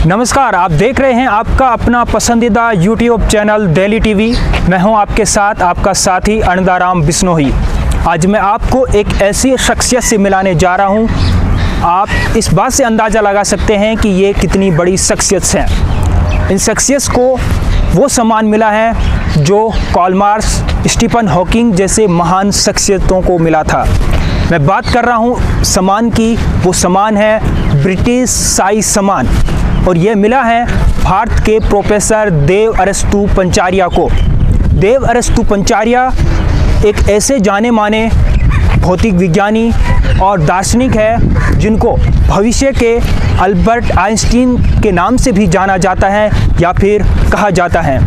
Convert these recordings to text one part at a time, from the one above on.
नमस्कार, आप देख रहे हैं आपका अपना पसंदीदा YouTube चैनल दिल्ली टीवी। मैं हूं आपके साथ आपका साथी अनंदाराम बिश्नोई। आज मैं आपको एक ऐसी शख्सियत से मिलाने जा रहा हूं, आप इस बात से अंदाज़ा लगा सकते हैं कि ये कितनी बड़ी शख्सियत हैं। इन शख्सियत को वो सम्मान मिला है जो कार्ल मार्क्स, स्टीफन हॉकिंग जैसे महान शख्सियतों को मिला था। मैं बात कर रहा हूँ सम्मान की। वो सम्मान है ब्रिटिश शाही सम्मान और ये मिला है भारत के प्रोफेसर देव अरस्तु पंचारिया को। देव अरस्तु पंचारिया एक ऐसे जाने माने भौतिक विज्ञानी और दार्शनिक है जिनको भविष्य के अल्बर्ट आइंस्टीन के नाम से भी जाना जाता है या फिर कहा जाता है।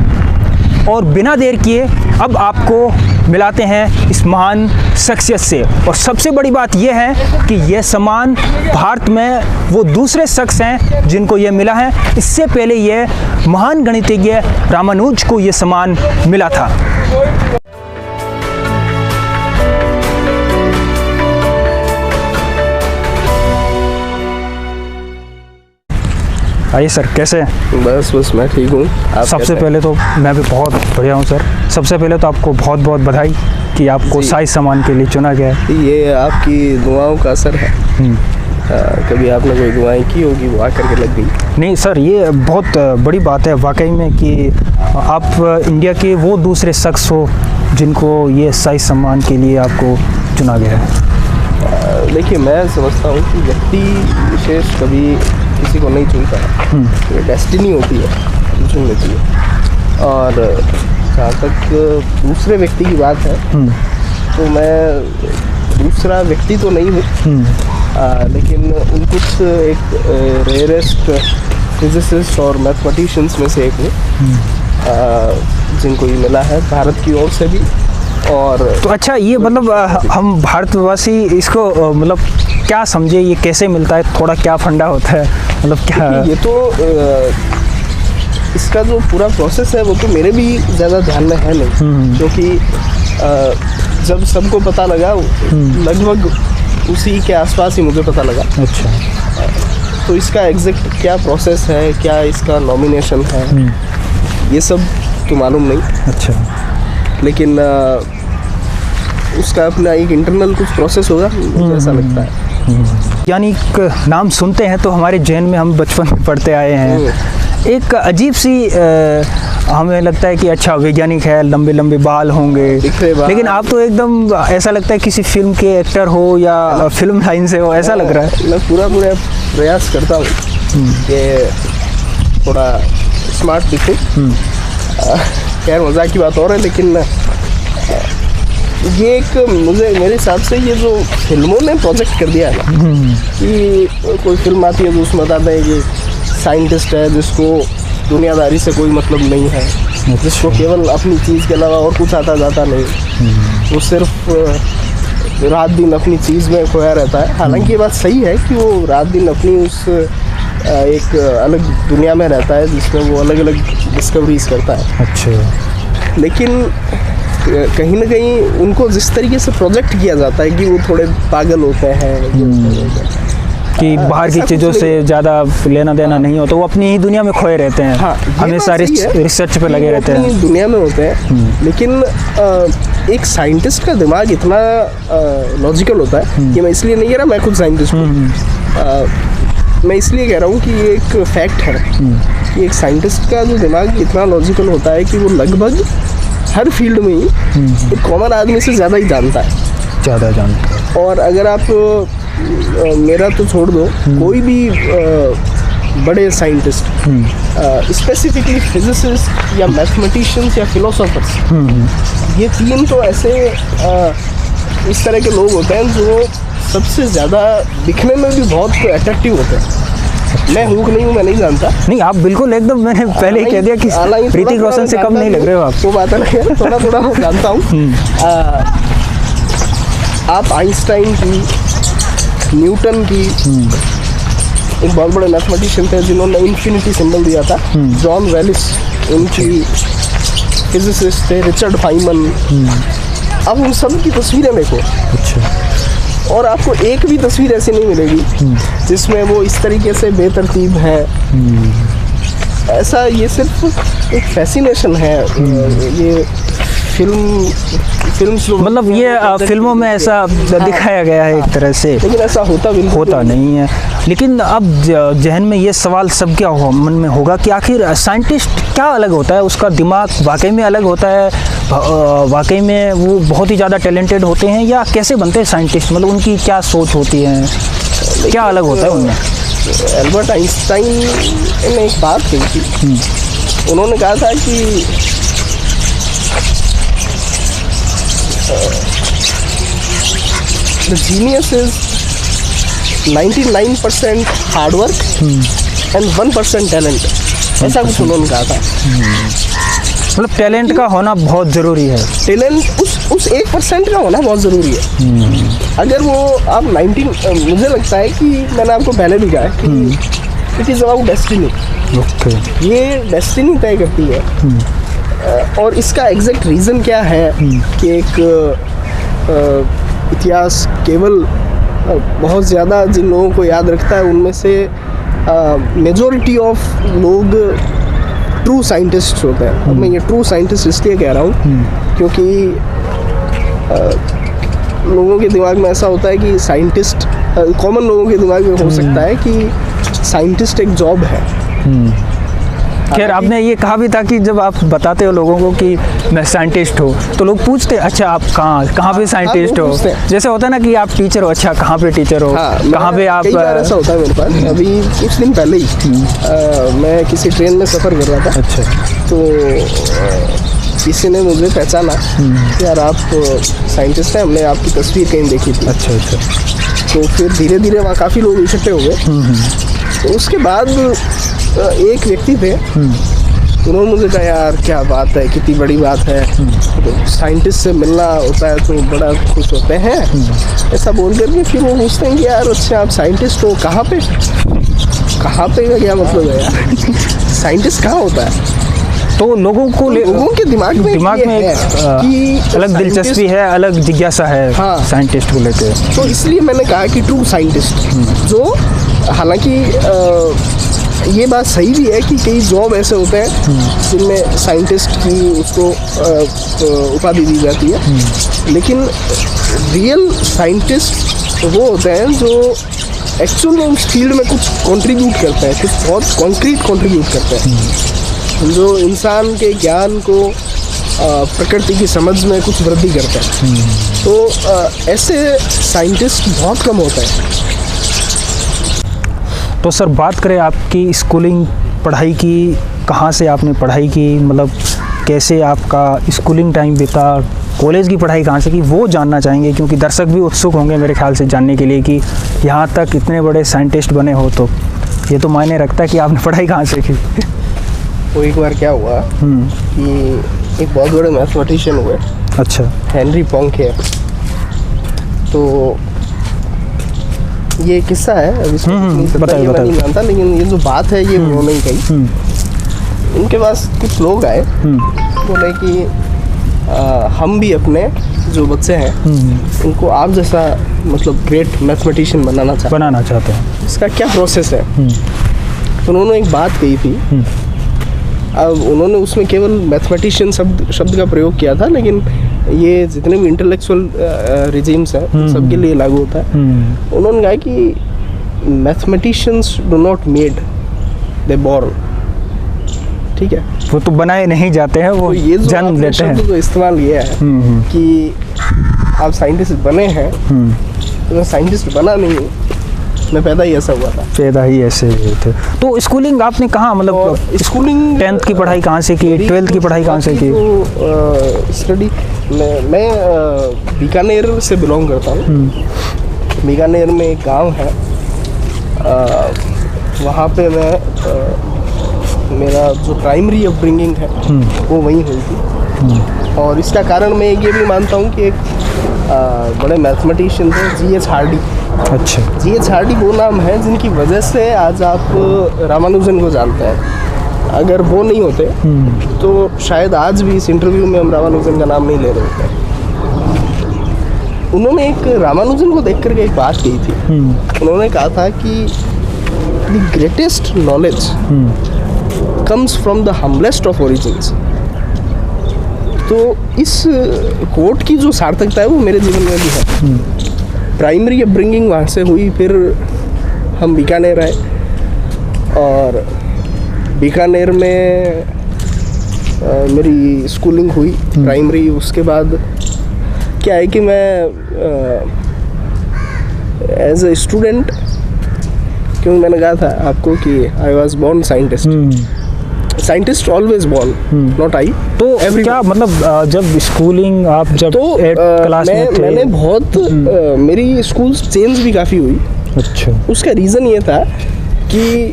और बिना देर किए अब आपको मिलाते हैं इस महान शख्सियत से। और सबसे बड़ी बात यह है कि यह सम्मान भारत में वो दूसरे शख्स हैं जिनको ये मिला है। इससे पहले यह महान गणितज्ञ रामानुज को ये सम्मान मिला था। आइए सर, कैसे हैं? बस मैं ठीक हूँ। सबसे पहले तो मैं भी बहुत बढ़िया हूँ सर। सबसे पहले तो आपको बहुत बहुत बधाई कि आपको शाही सम्मान के लिए चुना गया है। ये आपकी दुआओं का असर है। कभी आपने कोई दुआएं की होगी वो आकर के लग गई। नहीं सर, ये बहुत बड़ी बात है वाकई में कि आप इंडिया के वो दूसरे शख्स हो जिनको ये शाही सम्मान के लिए आपको चुना गया है। देखिए, मैं समझता हूँ कि व्यक्ति विशेष कभी किसी को नहीं चुनता है। ये डेस्टिनी होती है, चुन लेती है। और जहाँ तक दूसरे व्यक्ति की बात है तो मैं दूसरा व्यक्ति तो नहीं हूँ, लेकिन उन कुछ एक रेयरेस्ट फिजिसिस्ट और मैथमेटिशियंस में से एक हूँ जिनको ये मिला है भारत की ओर से भी। और तो अच्छा, ये मतलब हम भारतवासी इसको मतलब क्या समझे, ये कैसे मिलता है, थोड़ा क्या फंडा होता है, मतलब क्या? ये तो इसका जो पूरा प्रोसेस है वो तो मेरे भी ज़्यादा ध्यान में है नहीं, क्योंकि जब सबको पता लगा लगभग उसी के आसपास ही मुझे पता लगा। अच्छा। तो इसका एग्जैक्ट क्या प्रोसेस है, क्या इसका नॉमिनेशन है, ये सब तो मालूम नहीं। अच्छा। लेकिन उसका अपना एक इंटरनल कुछ प्रोसेस होगा, मुझे ऐसा लगता है। यानी नाम सुनते हैं तो हमारे जहन में हम बचपन में पढ़ते आए हैं, एक अजीब सी हमें लगता है कि अच्छा वैज्ञानिक है, लंबे लंबे बाल होंगे, लेकिन आप तो एकदम ऐसा लगता है किसी फिल्म के एक्टर हो या फिल्म लाइन से हो, ऐसा लग रहा है। मैं पूरा प्रयास करता हूँ कि थोड़ा स्मार्ट दिखूं। खैर, मजाक की बात और है, लेकिन ये एक मेरे हिसाब से ये जो फिल्मों ने प्रोजेक्ट कर दिया है ना, कि कोई फिल्म आती है तो उसमें बताते हैं कि साइंटिस्ट है जिसको दुनियादारी से कोई मतलब नहीं है, जिसको केवल अपनी चीज़ के अलावा और कुछ आता जाता नहीं, वो सिर्फ रात दिन अपनी चीज़ में खोया रहता है। हालांकि ये बात सही है कि वो रात दिन अपनी उस एक अलग दुनिया में रहता है जिसमें वो अलग अलग डिस्कवरीज करता है। अच्छा। लेकिन कहीं ना कहीं उनको जिस तरीके से प्रोजेक्ट किया जाता है कि वो थोड़े पागल होते हैं, कि बाहर की चीज़ों से ज़्यादा लेना देना नहीं होता, वो अपनी ही दुनिया में खोए रहते हैं। हमेशा रिसर्च पे लगे रहते हैं, अपनी दुनिया में होते हैं। लेकिन एक साइंटिस्ट का दिमाग इतना लॉजिकल होता है कि मैं इसलिए नहीं कह रहा मैं खुद साइंटिस्ट हूँ, मैं इसलिए कह रहा हूँ कि ये एक फैक्ट है कि एक साइंटिस्ट का जो दिमाग इतना लॉजिकल होता है कि वो लगभग हर फील्ड में ही एक कॉमन आदमी से ज़्यादा ही जानता है। और अगर आप मेरा तो छोड़ दो, कोई भी बड़े साइंटिस्ट, स्पेसिफिकली फिजिसिस्ट या मैथमेटिशियंस या फिलोसोफर्स, ये तीन तो ऐसे इस तरह के लोग होते हैं जो सबसे ज़्यादा दिखने में भी बहुत अट्रैक्टिव होते हैं। मैं हूँ कि नहीं हूँ मैं नहीं जानता। नहीं, आप बिल्कुल एकदम, मैंने पहले ही कह दिया कि ऋतिक रोशन से कम नहीं लग रहे हो आप। वो बात है, थोड़ा थोड़ा मैं जानता हूँ। आप आइंस्टाइन की, न्यूटन की, एक बहुत बड़े मैथमेटिशियन थे जिन्होंने इन्फिनिटी सिंबल दिया था, जॉन वेलिस, उनकी फिजिसिस्ट थे रिचर्ड फाइमन। अब उन सब की तस्वीरें देखो। अच्छा। और आपको एक भी तस्वीर ऐसी नहीं मिलेगी जिसमें वो इस तरीके से बेतरतीब है। ऐसा ये सिर्फ एक फैसिनेशन है ये फिल्म मतलब ये फिल्मों में ऐसा दिखाया गया है एक तरह से, लेकिन ऐसा होता नहीं है। लेकिन अब जहन में ये सवाल सब क्या हो मन में होगा कि आखिर साइंटिस्ट क्या अलग होता है, उसका दिमाग वाकई में अलग होता है, वाकई में वो बहुत ही ज़्यादा टैलेंटेड होते हैं, या कैसे बनते हैं साइंटिस्ट, मतलब उनकी क्या सोच होती है, क्या अलग होता है उनमें? एल्बर्ट आइंस्टाइन ने एक बात कही थी, उन्होंने कहा था कि the genius is 99% hard work and 1% talent, ऐसा कुछ उन्होंने कहा था। मतलब टैलेंट का होना बहुत ज़रूरी है, टैलेंट उस 1% का होना बहुत ज़रूरी है। अगर वो आप 19 मुझे लगता है कि मैंने आपको पहले भी कहा है कि इट इज़ अबाउट डेस्टिनी। ये डेस्टिनी तय करती है। और इसका एग्जैक्ट रीज़न क्या है कि एक इतिहास केवल बहुत ज़्यादा जिन लोगों को याद रखता है उनमें से मेजॉरिटी ऑफ लोग ट्रू साइंटिस्ट होते हैं। और मैं ये ट्रू साइंटिस्ट इसलिए कह रहा हूँ क्योंकि लोगों के दिमाग में ऐसा होता है कि साइंटिस्ट, कॉमन लोगों के दिमाग में हो सकता है कि साइंटिस्ट एक जॉब है। खैर आपने ये कहा भी था कि जब आप बताते हो लोगों को कि मैं साइंटिस्ट हूँ तो लोग पूछते अच्छा आप कहाँ पे साइंटिस्ट हो, जैसे होता है ना कि आप टीचर हो, अच्छा कहाँ पे टीचर हो, कहाँ पे आप। कई बार ऐसा होता है मेरे पास। अभी कुछ दिन पहले ही मैं किसी ट्रेन में सफ़र कर रहा था। अच्छा। तो किसी ने मुझे पहचाना कि यार आप साइंटिस्ट हैं, हमने आपकी तस्वीर कहीं देखी थी। अच्छा। तो फिर धीरे धीरे वहाँ काफ़ी लोग इकट्ठे हो गए। तो उसके बाद एक व्यक्ति थे, उन्होंने मुझे कहा यार क्या बात है, कितनी बड़ी बात है, तो साइंटिस्ट से मिलना होता है तो बड़ा खुश होते हैं, ऐसा बोल करके फिर वो पूछते हैं कि यार अच्छा आप साइंटिस्ट हो, कहाँ पे का क्या मतलब है यार साइंटिस्ट कहाँ होता है? तो लोगों के दिमाग में एक अलग दिलचस्पी है, अलग जिज्ञासा है। हाँ, साइंटिस्ट को लेते। तो इसलिए मैंने कहा कि ट्रू साइंटिस्ट जो, हालांकि ये बात सही भी है कि कई जॉब ऐसे होते हैं जिनमें साइंटिस्ट की उसको उपाधि दी जाती है, लेकिन रियल साइंटिस्ट वो होते हैं जो एक्चुअल में उस फील्ड में कुछ कंट्रीब्यूट करते हैं, कुछ बहुत कॉन्क्रीट कंट्रीब्यूट करते हैं, जो इंसान के ज्ञान को प्रकृति की समझ में कुछ वृद्धि करते हैं। तो ऐसे साइंटिस्ट बहुत कम होते हैं। तो सर बात करें आपकी स्कूलिंग पढ़ाई की, कहाँ से आपने पढ़ाई की, मतलब कैसे आपका स्कूलिंग टाइम बीता, कॉलेज की पढ़ाई कहाँ से की, वो जानना चाहेंगे क्योंकि दर्शक भी उत्सुक होंगे मेरे ख्याल से जानने के लिए कि यहाँ तक इतने बड़े साइंटिस्ट बने हो, तो ये तो मायने रखता है कि आपने पढ़ाई कहाँ से की। वो एक बार क्या हुआ कि एक बहुत बड़े मैथमेटिशियन हुए। अच्छा। हेनरी पोंखे। तो ये किस्सा है, अभी बताइए। मैं नहीं जानता, लेकिन ये जो बात है ये उन्होंने ही कही। उनके पास कुछ लोग आए, बोले कि हम भी अपने जो बच्चे हैं उनको आप जैसा मतलब ग्रेट मैथमेटिशियन बनाना चाहते हैं, इसका क्या प्रोसेस है? तो उन्होंने एक बात कही थी। अब उन्होंने उसमें केवल मैथमेटिशियन शब्द का प्रयोग किया था, लेकिन ये जितने भी इंटेलेक्चुअल रिजीम्स हैं सबके लिए लागू होता है। उन्होंने कहा कि mathematicians do not made, they born. ठीक है, वो तो बनाए नहीं जाते हैं, वो तो ये जन्म लेते हैं। तो इस्तेमाल किया है कि आप साइंटिस्ट बने हैं, तो मैं साइंटिस्ट बना नहीं हूँ, मैं पैदा ही ऐसा हुआ था। पैदा ही ऐसे हुए थे। तो स्कूलिंग आपने कहाँ, मतलब स्कूलिंग 10th की पढ़ाई कहाँ से की, 12th की पढ़ाई कहाँ से की? स्टडी मैं बीकानेर से बिलोंग करता हूँ। बीकानेर में एक गांव है, वहाँ पे मैं मेरा जो प्राइमरी अपब्रिंगिंग है वो वहीं हुई थी। और इसका कारण मैं ये भी मानता हूँ कि एक बड़े मैथमेटिशियन थे, G.H. हार्डी। अच्छा। G.H. हार्डी वो नाम है जिनकी वजह से आज आप रामानुजन को जानते हैं। अगर वो नहीं होते तो शायद आज भी इस इंटरव्यू में हम रामानुजन का नाम नहीं ले रहे होते। उन्होंने एक रामानुजन को देख करके एक बात कही थी। उन्होंने कहा था कि the greatest knowledge comes from the humblest of origins. तो इस कोट की जो सार्थकता है वो मेरे जीवन में भी है। प्राइमरी अपब्रिंगिंग वहाँ से हुई, फिर हम बीकानेर आए और बीकानेर में मेरी स्कूलिंग हुई प्राइमरी। उसके बाद क्या है कि मैं एज ए स्टूडेंट, क्योंकि मैंने कहा था आपको कि I was born scientist. Scientist always born, not I. तो क्या मतलब जब स्कूलिंग आप जब तो 8th क्लास में थे? मैंने बहुत मेरी स्कूल चेंज भी काफ़ी हुई। अच्छा। उसका रीज़न ये था कि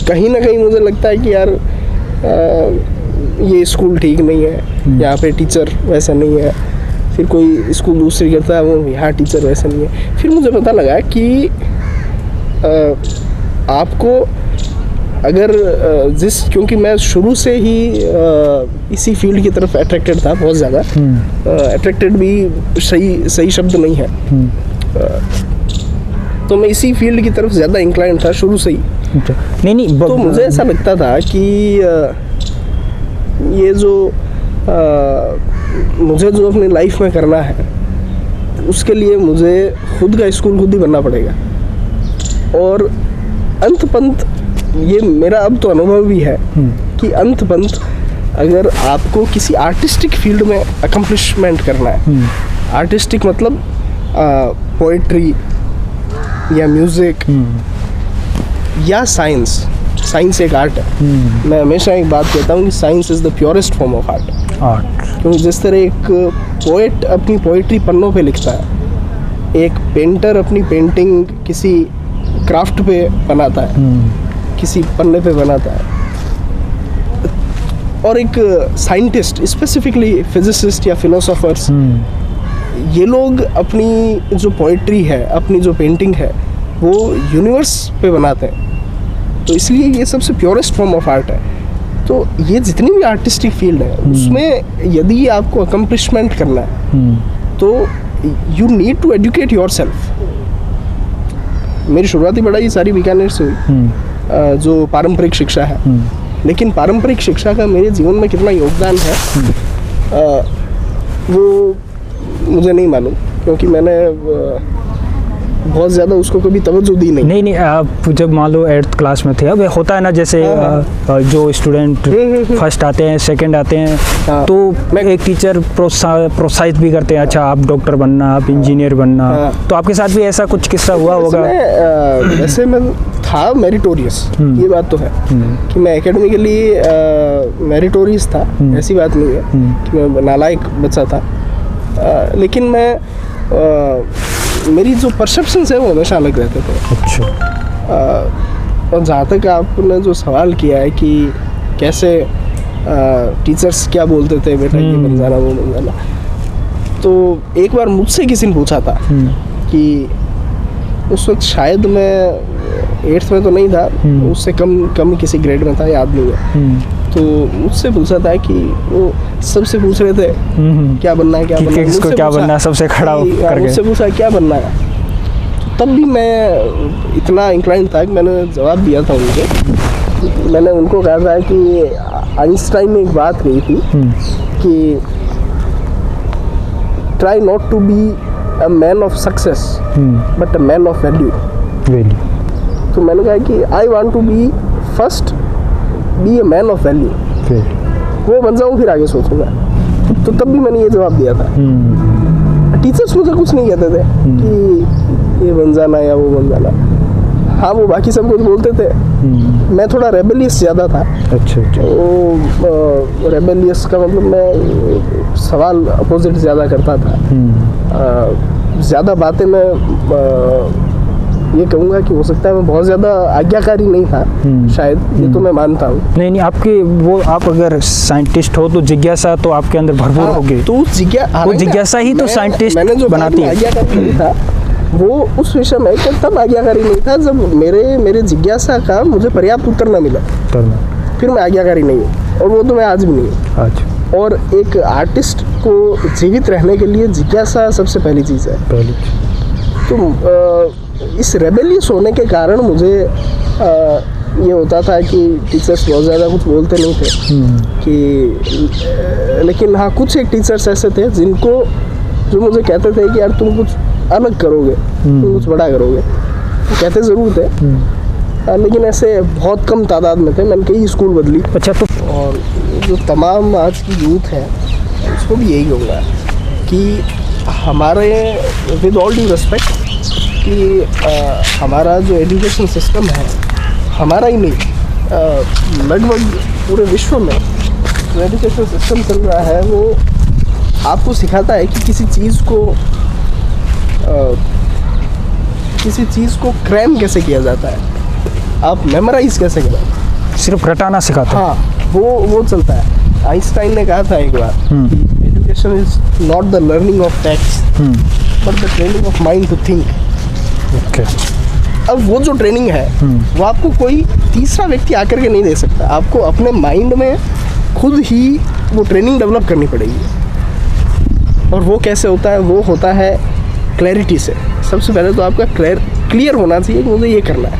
कहीं ना कहीं मुझे लगता है कि यार ये स्कूल ठीक नहीं है, यहाँ पे टीचर वैसा नहीं है। फिर कोई स्कूल दूसरी करता है, वो यहाँ टीचर वैसा नहीं है। फिर मुझे पता लगा कि आपको अगर क्योंकि मैं शुरू से ही इसी फील्ड की तरफ अट्रैक्टेड था, बहुत ज़्यादा अट्रैक्टेड भी सही शब्द नहीं है। तो मैं इसी फील्ड की तरफ ज़्यादा इंक्लाइंड था शुरू से ही। नहीं तो मुझे ऐसा लगता था कि ये जो मुझे जो अपनी लाइफ में करना है उसके लिए मुझे खुद का स्कूल खुद ही बनना पड़ेगा। और अंत पंत ये मेरा अब तो अनुभव भी है कि अंत पंत अगर आपको किसी आर्टिस्टिक फील्ड में अकम्प्लिशमेंट करना है, आर्टिस्टिक मतलब पोइट्री या म्यूज़िक या साइंस एक आर्ट है। मैं हमेशा एक बात कहता हूँ कि science is the purest form of art. क्योंकि जिस तरह एक पोएट अपनी पोइट्री पन्नों पे लिखता है, एक पेंटर अपनी पेंटिंग किसी क्राफ्ट पे बनाता है, किसी पन्ने पे बनाता है, और एक साइंटिस्ट स्पेसिफिकली फिजिसिस्ट या फिलोसोफर्स, ये लोग अपनी जो पोइट्री है, अपनी जो पेंटिंग है, वो यूनिवर्स पे बनाते हैं। तो इसलिए ये सबसे प्योरेस्ट फॉर्म ऑफ आर्ट है। तो ये जितनी भी आर्टिस्टिक फील्ड है उसमें यदि आपको अकम्प्लिशमेंट करना है तो you need to educate yourself. मेरी शुरुआती पढ़ाई सारी बीकानेर से हुई, जो पारंपरिक शिक्षा है। लेकिन पारंपरिक शिक्षा का मेरे जीवन में कितना योगदान है वो मुझे नहीं मालूम, क्योंकि मैंने बहुत ज़्यादा उसको कभी तवज्जो दी नहीं। नहीं आप जब मान लो 8th क्लास में थे, अब होता है ना जैसे जो स्टूडेंट फर्स्ट आते हैं, सेकंड आते हैं, तो एक टीचर प्रोत्साहित भी करते हैं, अच्छा आप डॉक्टर बनना, आप इंजीनियर बनना। तो आपके साथ भी ऐसा कुछ किस्सा हुआ होगा? वैसे मैं था मेरिटोरियस, ये बात तो है कि मैं एकेडमिकली मेरिटोरियस था, ऐसी बात नहीं है कि मैं नालायक बच्चा था। लेकिन मैं मेरी जो परसेप्शंस है वो हमेशा अलग रहते थे। अच्छा। और जहाँ तक आपने जो सवाल किया है कि कैसे टीचर्स क्या बोलते थे, बेटा ये बन जाना वो बन जाना, तो एक बार मुझसे किसी ने पूछा था कि उस वक्त शायद मैं 8th में तो नहीं था, उससे कम किसी ग्रेड में था, याद नहीं है। तो मुझसे पूछा था कि वो सबसे पूछ रहे थे क्या बनना है, क्या बनना है, सबसे खड़ा करके मुझसे पूछा क्या बनना है। तो तब भी मैं इतना इंक्लाइंड था कि मैंने जवाब दिया था उनको। मैंने उनको कहा था कि आइंस्टाइन ने एक बात कही थी कि try not to be a man of success but a man of value. तो मैंने कहा कि I want to be first be a man of value, वो बन जाऊँ फिर आगे सोचूंगा। तो तब भी मैंने ये जवाब दिया था। टीचर्स मुझे कुछ नहीं कहते थे कि ये बन जाना या वो बन जाना। हाँ, वो बाकी सब कुछ बोलते थे। मैं थोड़ा रेबेलियस ज़्यादा था। अच्छा। वो रेबेलियस का मतलब मैं सवाल अपोजिट ज़्यादा करता था। ज़्यादा बातें मैं ये कहूँगा कि हो सकता है मैं बहुत ज़्यादा आज्ञाकारी नहीं था, शायद, ये तो मैं मानता हूँ। नहीं आपके वो, आप अगर साइंटिस्ट हो तो जिज्ञासा तो आपके अंदर भरपूर होगी। तो वो जिज्ञासा ही तो साइंटिस्ट बनाती है। आज्ञाकारी नहीं था वो उस विषय में, तब आज्ञाकारी नहीं था जब मेरे जिज्ञासा का मुझे पर्याप्त उत्तर न मिला, फिर मैं आज्ञाकारी नहीं हूँ, और वो तो मैं आज भी नहीं हूँ। अच्छा। और एक आर्टिस्ट को जीवित रहने के लिए जिज्ञासा सबसे पहली चीज़ है। तो इस रेबेलियस होने के कारण मुझे ये होता था कि टीचर्स बहुत ज़्यादा कुछ बोलते नहीं थे कि, लेकिन हाँ कुछ एक टीचर्स ऐसे थे जो मुझे कहते थे कि यार तुम कुछ अलग करोगे, तुम कुछ बड़ा करोगे। तो कहते ज़रूर थे, लेकिन ऐसे बहुत कम तादाद में थे। मैंने कई स्कूल बदली। अच्छा, तो और जो तमाम आज की यूथ है उसको भी यही कहूँगा कि हमारे विद ऑल ड्यू रिस्पेक्ट कि हमारा जो एजुकेशन सिस्टम है, हमारा ही नहीं लगभग पूरे विश्व में जो एजुकेशन सिस्टम चल रहा है वो आपको सिखाता है कि किसी चीज़ को क्रैम कैसे किया जाता है, आप मेमोराइज कैसे करें, सिर्फ रटाना सिखाता है। हाँ, वो चलता है। आइंस्टाइन ने कहा था एक बार कि education is not the learning of text but the training of mind to think. Okay. अब वो जो ट्रेनिंग है वो आपको कोई तीसरा व्यक्ति आकर के नहीं दे सकता, आपको अपने माइंड में खुद ही वो ट्रेनिंग डेवलप करनी पड़ेगी। और वो कैसे होता है? वो होता है क्लैरिटी से। सबसे पहले तो आपका क्लियर होना चाहिए कि मुझे ये करना है।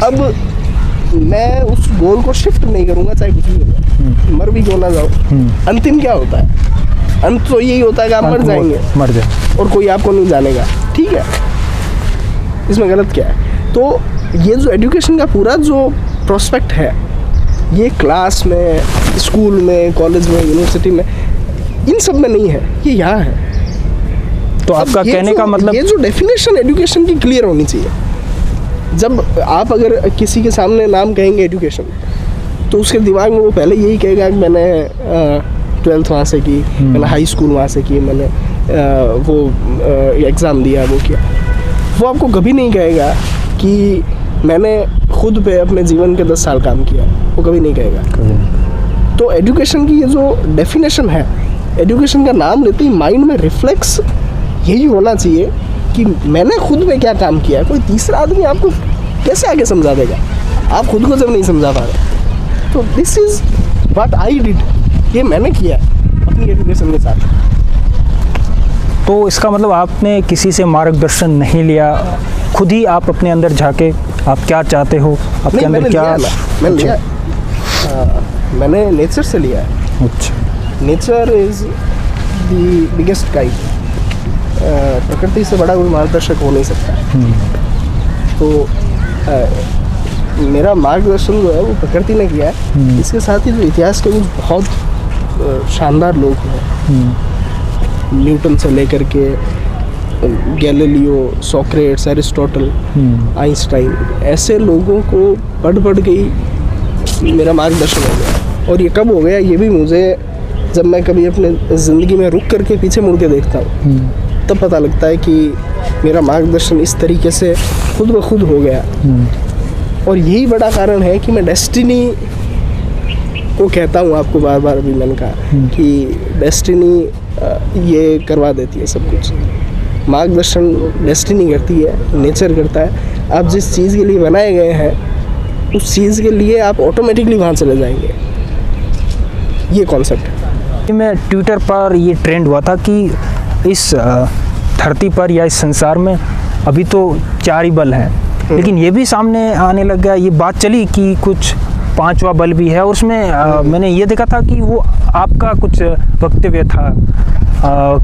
अब मैं उस गोल को शिफ्ट नहीं करूँगा चाहे कुछ भी हो जाए, मर भी क्यों ना जाओ। अंतिम क्या होता है? अंत तो यही होता है कि आप मर जाएंगे, मर जाए, और कोई आपको नहीं जानेगा। ठीक है, इसमें गलत क्या है? तो ये जो एजुकेशन का पूरा जो प्रोस्पेक्ट है, ये क्लास में, स्कूल में, कॉलेज में, यूनिवर्सिटी में, इन सब में नहीं है, ये यहाँ है। तो आपका कहने का मतलब ये जो डेफिनेशन एजुकेशन की क्लियर होनी चाहिए। जब आप अगर किसी के सामने नाम कहेंगे एजुकेशन, तो उसके दिमाग में वो पहले यही कहेगा कि मैंने 12th वहाँ से की, मैंने हाई स्कूल वहाँ से की, मैंने वो एग्ज़ाम दिया, वो किया। वो आपको कभी नहीं कहेगा कि मैंने खुद पे अपने जीवन के 10 साल काम किया, वो कभी नहीं कहेगा। तो एजुकेशन की ये जो डेफिनेशन है, एजुकेशन का नाम लेते ही माइंड में रिफ्लेक्स यही होना चाहिए कि मैंने खुद पे क्या काम किया। कोई तीसरा आदमी आपको कैसे आगे समझा देगा, आप खुद को जब नहीं समझा पा रहे। तो this is what I did, ये मैंने किया अपनी एजुकेशन के साथ। तो इसका मतलब आपने किसी से मार्गदर्शन नहीं लिया, खुद ही आप अपने अंदर झांके, आप क्या चाहते हो, आपके अंदर क्या? मैंने नेचर से लिया है। अच्छा। Nature is the biggest guide. प्रकृति से बड़ा कोई मार्गदर्शक हो नहीं सकता। तो मेरा मार्गदर्शन जो है वो प्रकृति ने किया है। इसके साथ ही जो इतिहास के कुछ बहुत शानदार लोग हैं, न्यूटन से लेकर के गैलीलियो, सोक्रेट्स, एरिस्टोटल, आइंस्टाइन, ऐसे लोगों को पढ़ के ही मेरा मार्गदर्शन हो गया। और ये कब हो गया, ये भी मुझे जब मैं कभी अपने ज़िंदगी में रुक करके पीछे मुड़ के देखता हूँ तब पता लगता है कि मेरा मार्गदर्शन इस तरीके से खुद ब खुद हो गया। और यही बड़ा कारण है कि मैं डेस्टिनी को कहता हूँ आपको बार बार, अभी मैंने कहा कि डेस्टिनी ये करवा देती है सब कुछ। मार्गदर्शन डेस्टिनी करती है, नेचर करता है। आप जिस चीज़ के लिए बनाए गए हैं उस चीज़ के लिए आप ऑटोमेटिकली वहाँ चले जाएंगे, ये कॉन्सेप्ट है। मैं ट्विटर पर ये ट्रेंड हुआ था कि इस धरती पर या इस संसार में अभी तो 4 ही बल हैं, लेकिन ये भी सामने आने लग गया, ये बात चली कि कुछ 5वां बल भी है। और उसमें मैंने ये देखा था कि वो आपका कुछ वक्तव्य था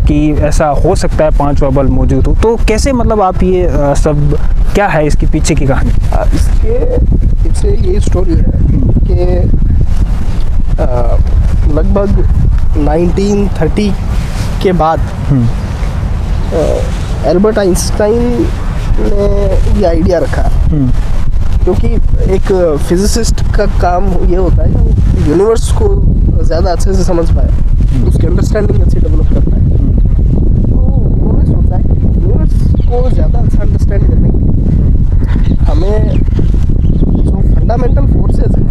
कि ऐसा हो सकता है 5वां बल मौजूद हो। तो कैसे, मतलब आप ये सब क्या है इसके पीछे की कहानी? इसके पीछे ये स्टोरी है कि लगभग 1930 के बाद एल्बर्ट आइंस्टाइन ने ये आइडिया रखा, क्योंकि एक फिजिसिस्ट का काम ये होता है कि यूनिवर्स को ज़्यादा अच्छे से समझ पाए, उसकी अंडरस्टैंडिंग अच्छी डेवलप कर पाए। तो उन्होंने सोचा कि यूनिवर्स को ज़्यादा अच्छा अंडरस्टैंड करने के लिए हमें जो फंडामेंटल फोर्सेस हैं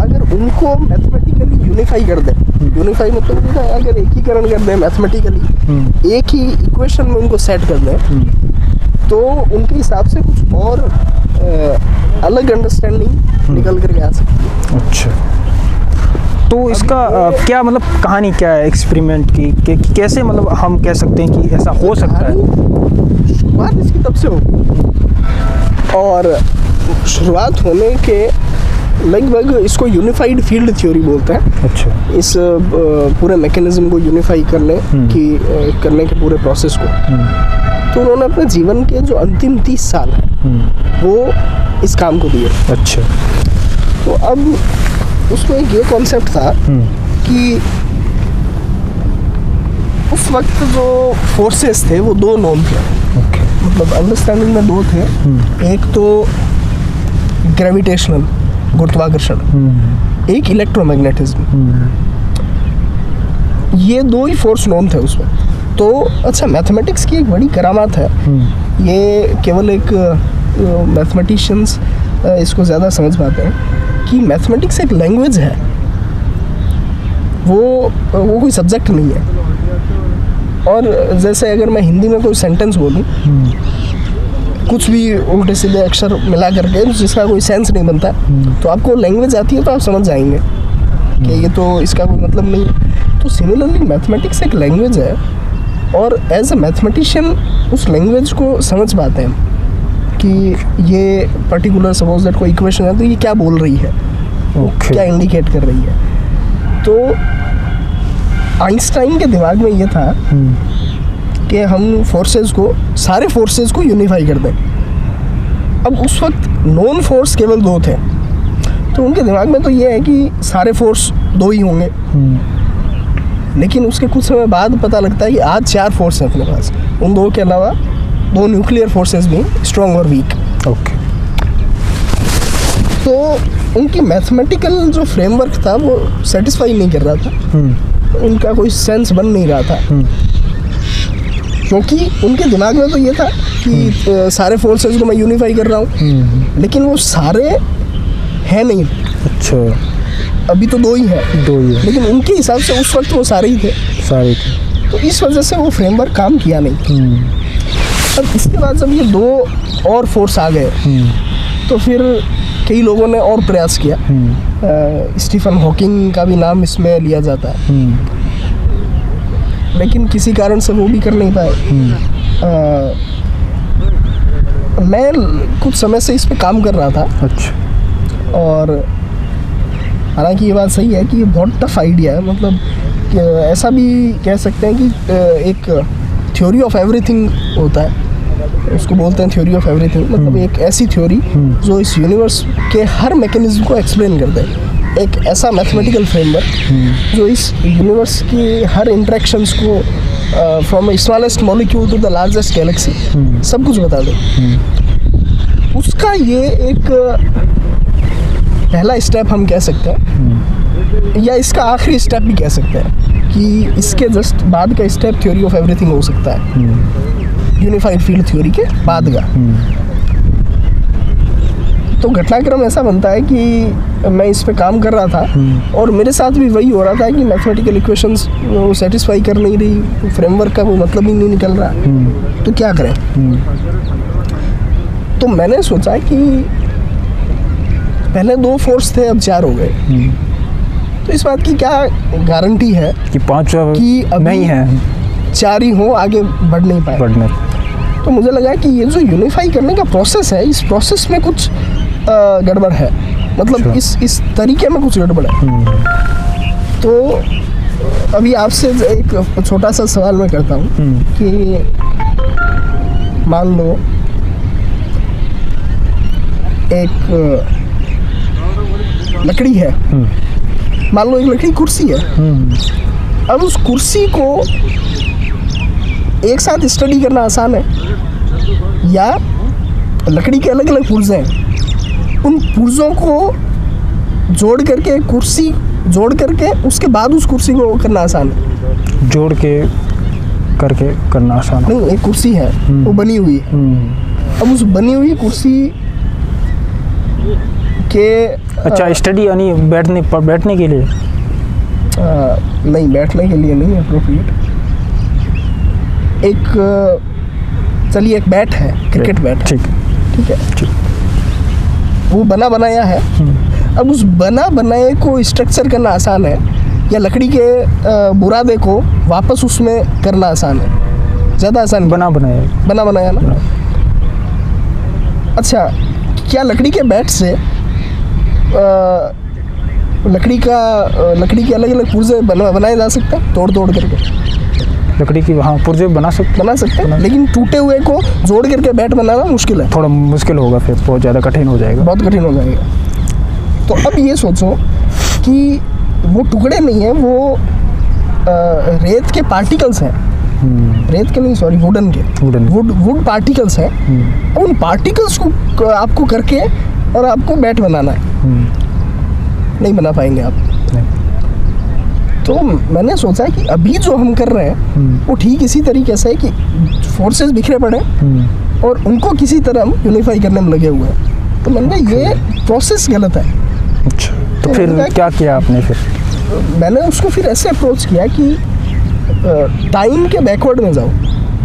अगर उनको मैथमेटिकली यूनिफाई कर दें, यूनिफाई मतलब अगर एकीकरण कर दें मैथमेटिकली, एक ही इक्वेशन में उनको सेट कर दें, तो उनके हिसाब से कुछ और अलग अंडरस्टैंडिंग निकल करके आ सकती है। अच्छा। तो इसका क्या मतलब कहानी क्या है एक्सपेरिमेंट की कि कैसे मतलब हम कह सकते हैं कि ऐसा हो सकता है? शुरुआत इसकी तब से होगी, और शुरुआत होने के लगभग इसको यूनिफाइड फील्ड थ्योरी बोलते हैं। अच्छा। इस पूरे मैकेनिज्म को यूनिफाई करने के पूरे प्रोसेस को, तो उन्होंने अपने जीवन के जो अंतिम 30 साल हैं वो इस काम को दिए। अच्छा। तो अब उसमें एक ये कॉन्सेप्ट था कि उस वक्त जो फोर्सेस थे वो दो नॉन थे। मतलब अंडरस्टैंडिंग में दो थे, एक तो ग्रेविटेशनल गुरुत्वाकर्षण, एक इलेक्ट्रोमैग्नेटिज्म। ये दो ही फोर्स नॉन थे उसमें। तो अच्छा, मैथमेटिक्स की एक बड़ी करामात है, ये केवल एक मैथमेटिशियंस इसको ज़्यादा समझ पाते हैं कि मैथमेटिक्स एक लैंग्वेज है, वो कोई सब्जेक्ट नहीं है। और जैसे अगर मैं हिंदी में कोई सेंटेंस बोलूँ, कुछ भी उल्टे सीधे अक्षर मिला करके जिसका कोई सेंस नहीं बनता, तो आपको लैंग्वेज आती है तो आप समझ जाएंगे कि ये तो इसका कोई मतलब नहीं। तो सिमिलरली मैथमेटिक्स एक लैंग्वेज है, और एज अ मैथमेटिशियन उस लैंग्वेज को समझ पाते हैं कि ये पर्टिकुलर सपोज दैट कोई इक्वेशन है तो ये क्या बोल रही है, क्या इंडिकेट कर रही है। तो आइंस्टाइन के दिमाग में ये था कि हम फोर्सेस को, सारे फोर्सेस को यूनिफाई कर दें। अब उस वक्त नॉन फोर्स केवल दो थे, तो उनके दिमाग में तो ये है कि सारे फोर्स दो ही होंगे। लेकिन उसके कुछ समय बाद पता लगता है कि आज 4 फोर्स हैं अपने पास, उन दो के अलावा 2 न्यूक्लियर फोर्सेस भी, स्ट्रॉन्ग और वीक। ओके। तो उनकी मैथमेटिकल जो फ्रेमवर्क था वो सेटिस्फाई नहीं कर रहा था, उनका कोई सेंस बन नहीं रहा था, क्योंकि उनके दिमाग में तो ये था कि सारे फोर्सेस को मैं यूनिफाई कर रहा हूँ, लेकिन वो सारे हैं नहीं। अच्छा। अभी तो दो ही है, लेकिन उनके हिसाब से उस वक्त वो सारे ही थे। तो इस वजह से वो फ्रेमवर्क काम किया नहीं। अब इसके बाद जब ये 2 और फोर्स आ गए, तो फिर कई लोगों ने और प्रयास किया। स्टीफन हॉकिंग का भी नाम इसमें लिया जाता है, लेकिन किसी कारण से वो भी कर नहीं पाए। मैं कुछ समय से इस पे काम कर रहा था। अच्छा। और हालांकि ये बात सही है कि ये बहुत टफ आइडिया है, मतलब कि ऐसा भी कह सकते हैं कि एक थ्योरी ऑफ एवरीथिंग होता है, उसको बोलते हैं थ्योरी ऑफ एवरीथिंग। मतलब एक ऐसी थ्योरी जो इस यूनिवर्स के हर मैकेनिज्म को एक्सप्लेन कर दे, एक ऐसा मैथमेटिकल फ्रेमवर्क जो इस यूनिवर्स की हर इंटरेक्शंस को from smallest molecule to the largest galaxy सब कुछ बता दे। उसका ये एक पहला स्टेप हम कह सकते हैं, या इसका आखिरी स्टेप भी कह सकते हैं, कि इसके जस्ट बाद का स्टेप थ्योरी ऑफ एवरीथिंग हो सकता है, यूनिफाइड फील्ड थ्योरी के बाद का। तो घटनाक्रम ऐसा बनता है कि मैं इस पे काम कर रहा था, और मेरे साथ भी वही हो रहा था कि मैथमेटिकल इक्वेशंस वो सेटिस्फाई कर नहीं रही, फ्रेमवर्क का कोई मतलब ही नहीं निकल रहा, तो क्या करें। तो मैंने सोचा कि पहले 2 फोर्स थे, अब 4 हो गए, तो इस बात की क्या गारंटी है कि 5 कि अब नहीं है, 4 ही हो, आगे बढ़ नहीं पाए। तो मुझे लगा कि ये जो यूनिफाई करने का प्रोसेस है, इस प्रोसेस में कुछ गड़बड़ है, मतलब इस तरीके में कुछ गड़बड़ है। तो अभी आपसे एक छोटा सा सवाल मैं करता हूँ कि मान लो एक लकड़ी है, मान लो एक लकड़ी कुर्सी है। अब उस कुर्सी को एक साथ स्टडी करना आसान है, या लकड़ी के अलग अलग पुर्जे हैं, उन पुर्जों को जोड़ करके कुर्सी जोड़ करके उसके बाद उस कुर्सी को करना आसान है? जोड़ के करके करना आसान नहीं, एक कुर्सी है वो बनी हुई है। अब उस बनी हुई कुर्सी के अच्छा, स्टडी यानी बैठने के लिए? नहीं, बैठने के लिए नहीं अप्रोप्रिएट। एक चलिए एक बैट है, क्रिकेट बैट, ठीक है, वो बना बनाया है। अब उस बना बनाए को स्ट्रक्चर करना आसान है या लकड़ी के बुरादे को वापस उसमें करना आसान है? ज़्यादा आसान बना बनाया ना। अच्छा, क्या लकड़ी के बैट से लकड़ी के अलग अलग पुर्जे बनाए जा सकते हैं तोड़ करके? लकड़ी की हाँ पुर्जे बना सकते हैं, लेकिन टूटे हुए को जोड़ करके बैट बनाना मुश्किल है। थोड़ा मुश्किल होगा, फिर बहुत ज़्यादा कठिन हो जाएगा। बहुत कठिन हो जाएगा। तो अब ये सोचो कि वो टुकड़े नहीं है, वो रेत के पार्टिकल्स हैं। रेत के नहीं, सॉरी, वुड पार्टिकल्स हैं। अब उन पार्टिकल्स को आपको करके और आपको बैट बनाना है। नहीं बना पाएंगे आप। तो मैंने सोचा कि अभी जो हम कर रहे हैं वो ठीक इसी तरीके से है कि फोर्सेस बिखरे पड़े और उनको किसी तरह हम यूनिफाई करने में लगे हुए हैं। तो मैंने कहा ये प्रोसेस गलत है। अच्छा, तो फिर क्या किया आपने? फिर मैंने उसको फिर ऐसे अप्रोच किया कि टाइम के बैकवर्ड में जाओ,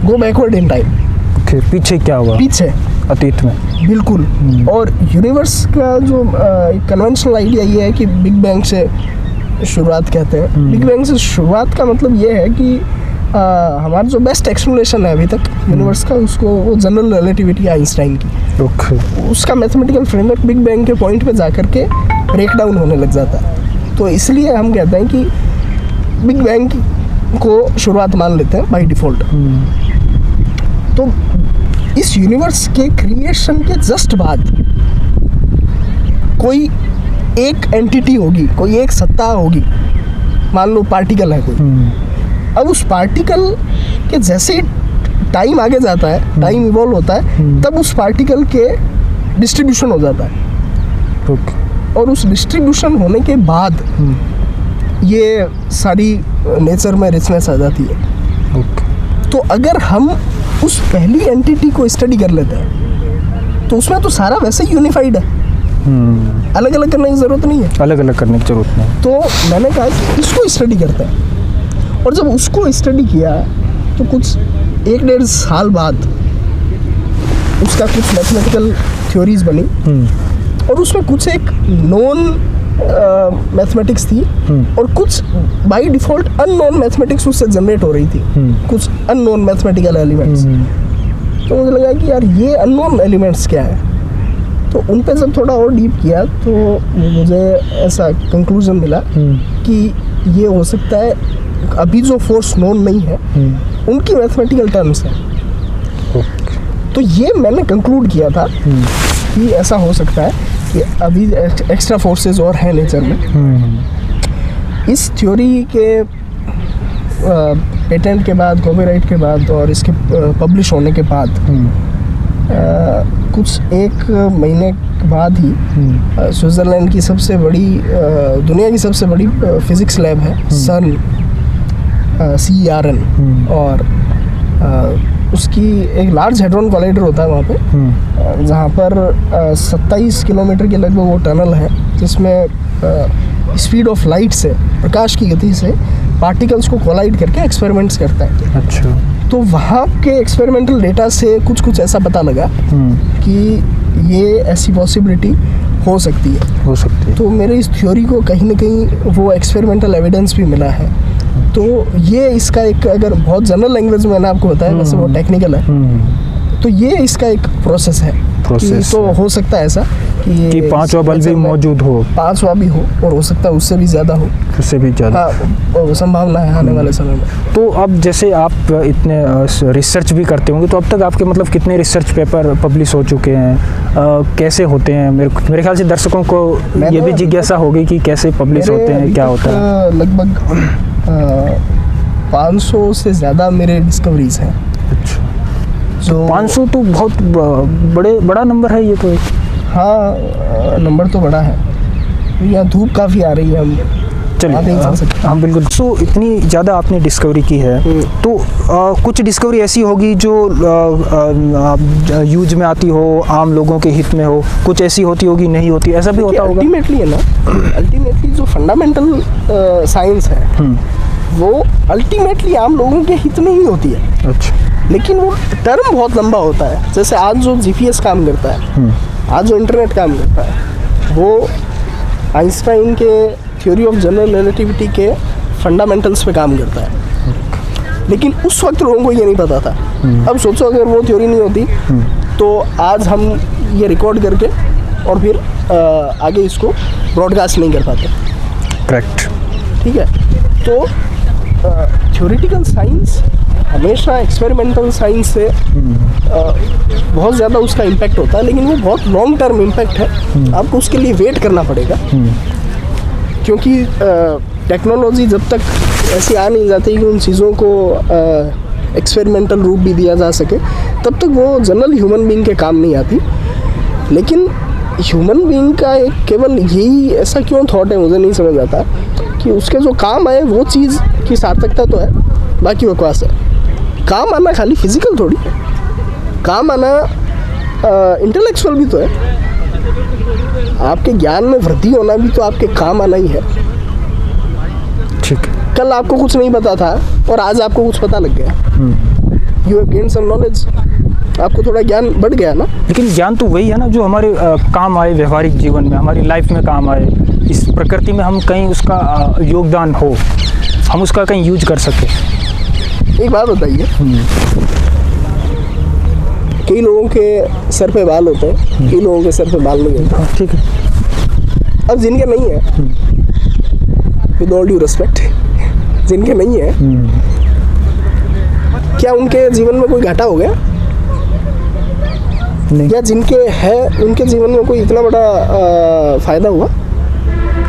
गो बैकवर्ड इन टाइम। पीछे क्या हुआ? पीछे अतीत में, बिल्कुल। और यूनिवर्स का जो कन्वेंशनल आइडिया ये है कि बिग बैंग से शुरुआत कहते हैं। बिग बैंग से शुरुआत का मतलब ये है कि हमारा जो बेस्ट एक्सप्लेनेशन है अभी तक यूनिवर्स का, उसको वो जनरल रिलेटिविटी आइंस्टाइन की, उसका मैथमेटिकल फ्रेमवर्क बिग बैंग के पॉइंट पे जाकर के ब्रेक डाउन होने लग जाता है। तो इसलिए हम कहते हैं कि बिग बैंग को शुरुआत मान लेते हैं बाय डिफ़ॉल्ट। तो इस यूनिवर्स के क्रिएशन के जस्ट बाद कोई एक एंटिटी होगी, कोई एक सत्ता होगी, मान लो पार्टिकल है कोई। अब उस पार्टिकल के जैसे टाइम आगे जाता है, टाइम इवॉल्व होता है, तब उस पार्टिकल के डिस्ट्रीब्यूशन हो जाता है। और उस डिस्ट्रीब्यूशन होने के बाद ये सारी नेचर में रिचनेस आ जाती है। तो अगर हम उस पहली एंटिटी को स्टडी कर लेते हैं तो उसमें तो सारा वैसे ही यूनिफाइड है, अलग अलग करने की ज़रूरत नहीं है। अलग अलग करने की ज़रूरत नहीं। तो मैंने कहा कि इसको स्टडी करते हैं। और जब उसको स्टडी किया तो कुछ 1-1.5 साल बाद उसका कुछ मैथमेटिकल थ्योरीज बनी और उसमें कुछ एक नॉन मैथमेटिक्स थी और कुछ बाय डिफ़ॉल्ट अननोन मैथमेटिक्स उससे जनरेट हो रही थी, कुछ अननोन मैथमेटिकल एलिमेंट्स। तो मुझे लगा कि यार ये अननोन एलिमेंट्स क्या है। तो उन पे जब थोड़ा और डीप किया तो मुझे ऐसा कंक्लूजन मिला कि ये हो सकता है अभी जो फोर्स नोन नहीं है उनकी मैथमेटिकल टर्म्स है। तो ये मैंने कंक्लूड किया था कि ऐसा हो सकता है कि अभी एक्स्ट्रा फोर्सेस और हैं नेचर में। इस थ्योरी के पेटेंट के बाद, कॉपीराइट के बाद और इसके पब्लिश होने के बाद कुछ 1 महीने के बाद ही स्विट्ज़रलैंड की सबसे बड़ी, दुनिया की सबसे बड़ी फिज़िक्स लैब है CERN, CERN, और उसकी एक लार्ज हेड्रॉन कॉलिडर होता है वहाँ पे, जहाँ पर 27 किलोमीटर के लगभग वो टनल है जिसमें स्पीड ऑफ लाइट से, प्रकाश की गति से पार्टिकल्स को कोलाइड करके एक्सपेरिमेंट्स करता है। अच्छा। तो वहाँ के एक्सपेरिमेंटल डेटा से कुछ ऐसा पता लगा कि ये ऐसी पॉसिबिलिटी हो सकती है। तो मेरे इस थ्योरी को कहीं ना कहीं वो एक्सपेरिमेंटल एविडेंस भी मिला है। तो ये इसका एक, अगर बहुत जनरल लैंग्वेज में मैंने आपको बताया, वैसे वो टेक्निकल है, तो ये इसका एक प्रोसेस है। तो हो सकता है ऐसा कि 5वां बल भी मौजूद हो, 5वां भी हो, और हो सकता है उससे भी ज़्यादा हो, हाँ, संभावना है आने वाले समय में। तो अब जैसे आप इतने रिसर्च भी करते होंगे, तो अब तक आपके मतलब कितने रिसर्च पेपर पब्लिश हो चुके हैं, कैसे होते हैं? मेरे ख्याल से दर्शकों को ये भी जिज्ञासा होगी कि कैसे पब्लिश होते हैं, क्या होता है। लगभग 500 से ज़्यादा मेरे डिस्कवरीज हैं। अच्छा, तो 500 तो बहुत बड़ा नंबर है ये तो। हाँ, नंबर तो बड़ा है। यहाँ धूप काफ़ी आ रही है, हम चलिए हाँ बिल्कुल। तो इतनी ज़्यादा आपने डिस्कवरी की है, तो कुछ डिस्कवरी ऐसी होगी जो यूज में आती हो, आम लोगों के हित में हो, कुछ ऐसी होती होगी नहीं होती, ऐसा भी होता होगा। अल्टीमेटली है ना, अल्टीमेटली जो फंडामेंटल साइंस है वो अल्टीमेटली आम लोगों के हित में ही होती है। अच्छा। लेकिन वो टर्म बहुत लंबा होता है। जैसे आज जो GPS काम करता है, आज जो इंटरनेट काम करता है, वो आइंस्टाइन के थ्योरी ऑफ जनरल रिलेटिविटी के फंडामेंटल्स पे काम करता है। लेकिन उस वक्त लोगों को ये नहीं पता था। अब सोचो अगर वो थ्योरी नहीं होती तो आज हम ये रिकॉर्ड करके और फिर आगे इसको ब्रॉडकास्ट नहीं कर पाते। करेक्ट। ठीक है, तो थ्योरेटिकल साइंस हमेशा एक्सपेरिमेंटल साइंस से बहुत ज़्यादा उसका इम्पैक्ट होता है, लेकिन वो बहुत लॉन्ग टर्म इम्पैक्ट है। आपको उसके लिए वेट करना पड़ेगा, क्योंकि टेक्नोलॉजी जब तक ऐसी आ नहीं जाती कि उन चीज़ों को एक्सपेरिमेंटल रूप भी दिया जा सके, तब तक वो जनरल ह्यूमन बीइंग के काम नहीं आती। लेकिन ह्यूमन बीइंग का एक केवल यही ऐसा क्यों थॉट है, मुझे नहीं समझ आता कि उसके जो काम आए वो चीज़ की सार्थकता तो है, बाकी बकवास है। काम आना खाली फिजिकल थोड़ी है, काम आना इंटेलेक्चुअल भी तो है। आपके ज्ञान में वृद्धि होना भी तो आपके काम आना ही है। ठीक है। कल आपको कुछ नहीं पता था और आज आपको कुछ पता लग गया। You have gained some knowledge, आपको थोड़ा ज्ञान बढ़ गया ना। लेकिन ज्ञान तो वही है ना जो हमारे काम आए, व्यवहारिक जीवन में, हमारी लाइफ में काम आए, इस प्रकृति में हम कहीं उसका योगदान हो, हम उसका कहीं यूज कर सके। एक बात बताइए, कई लोगों के सर पे बाल होते हैं, कई लोगों के सर पे बाल नहीं होते। ठीक है। अब जिनके नहीं है, विद ऑल ड्यू रिस्पेक्ट, जिनके नहीं है, क्या उनके जीवन में कोई घाटा हो गया? नहीं। या जिनके है उनके जीवन में कोई इतना बड़ा फायदा हुआ?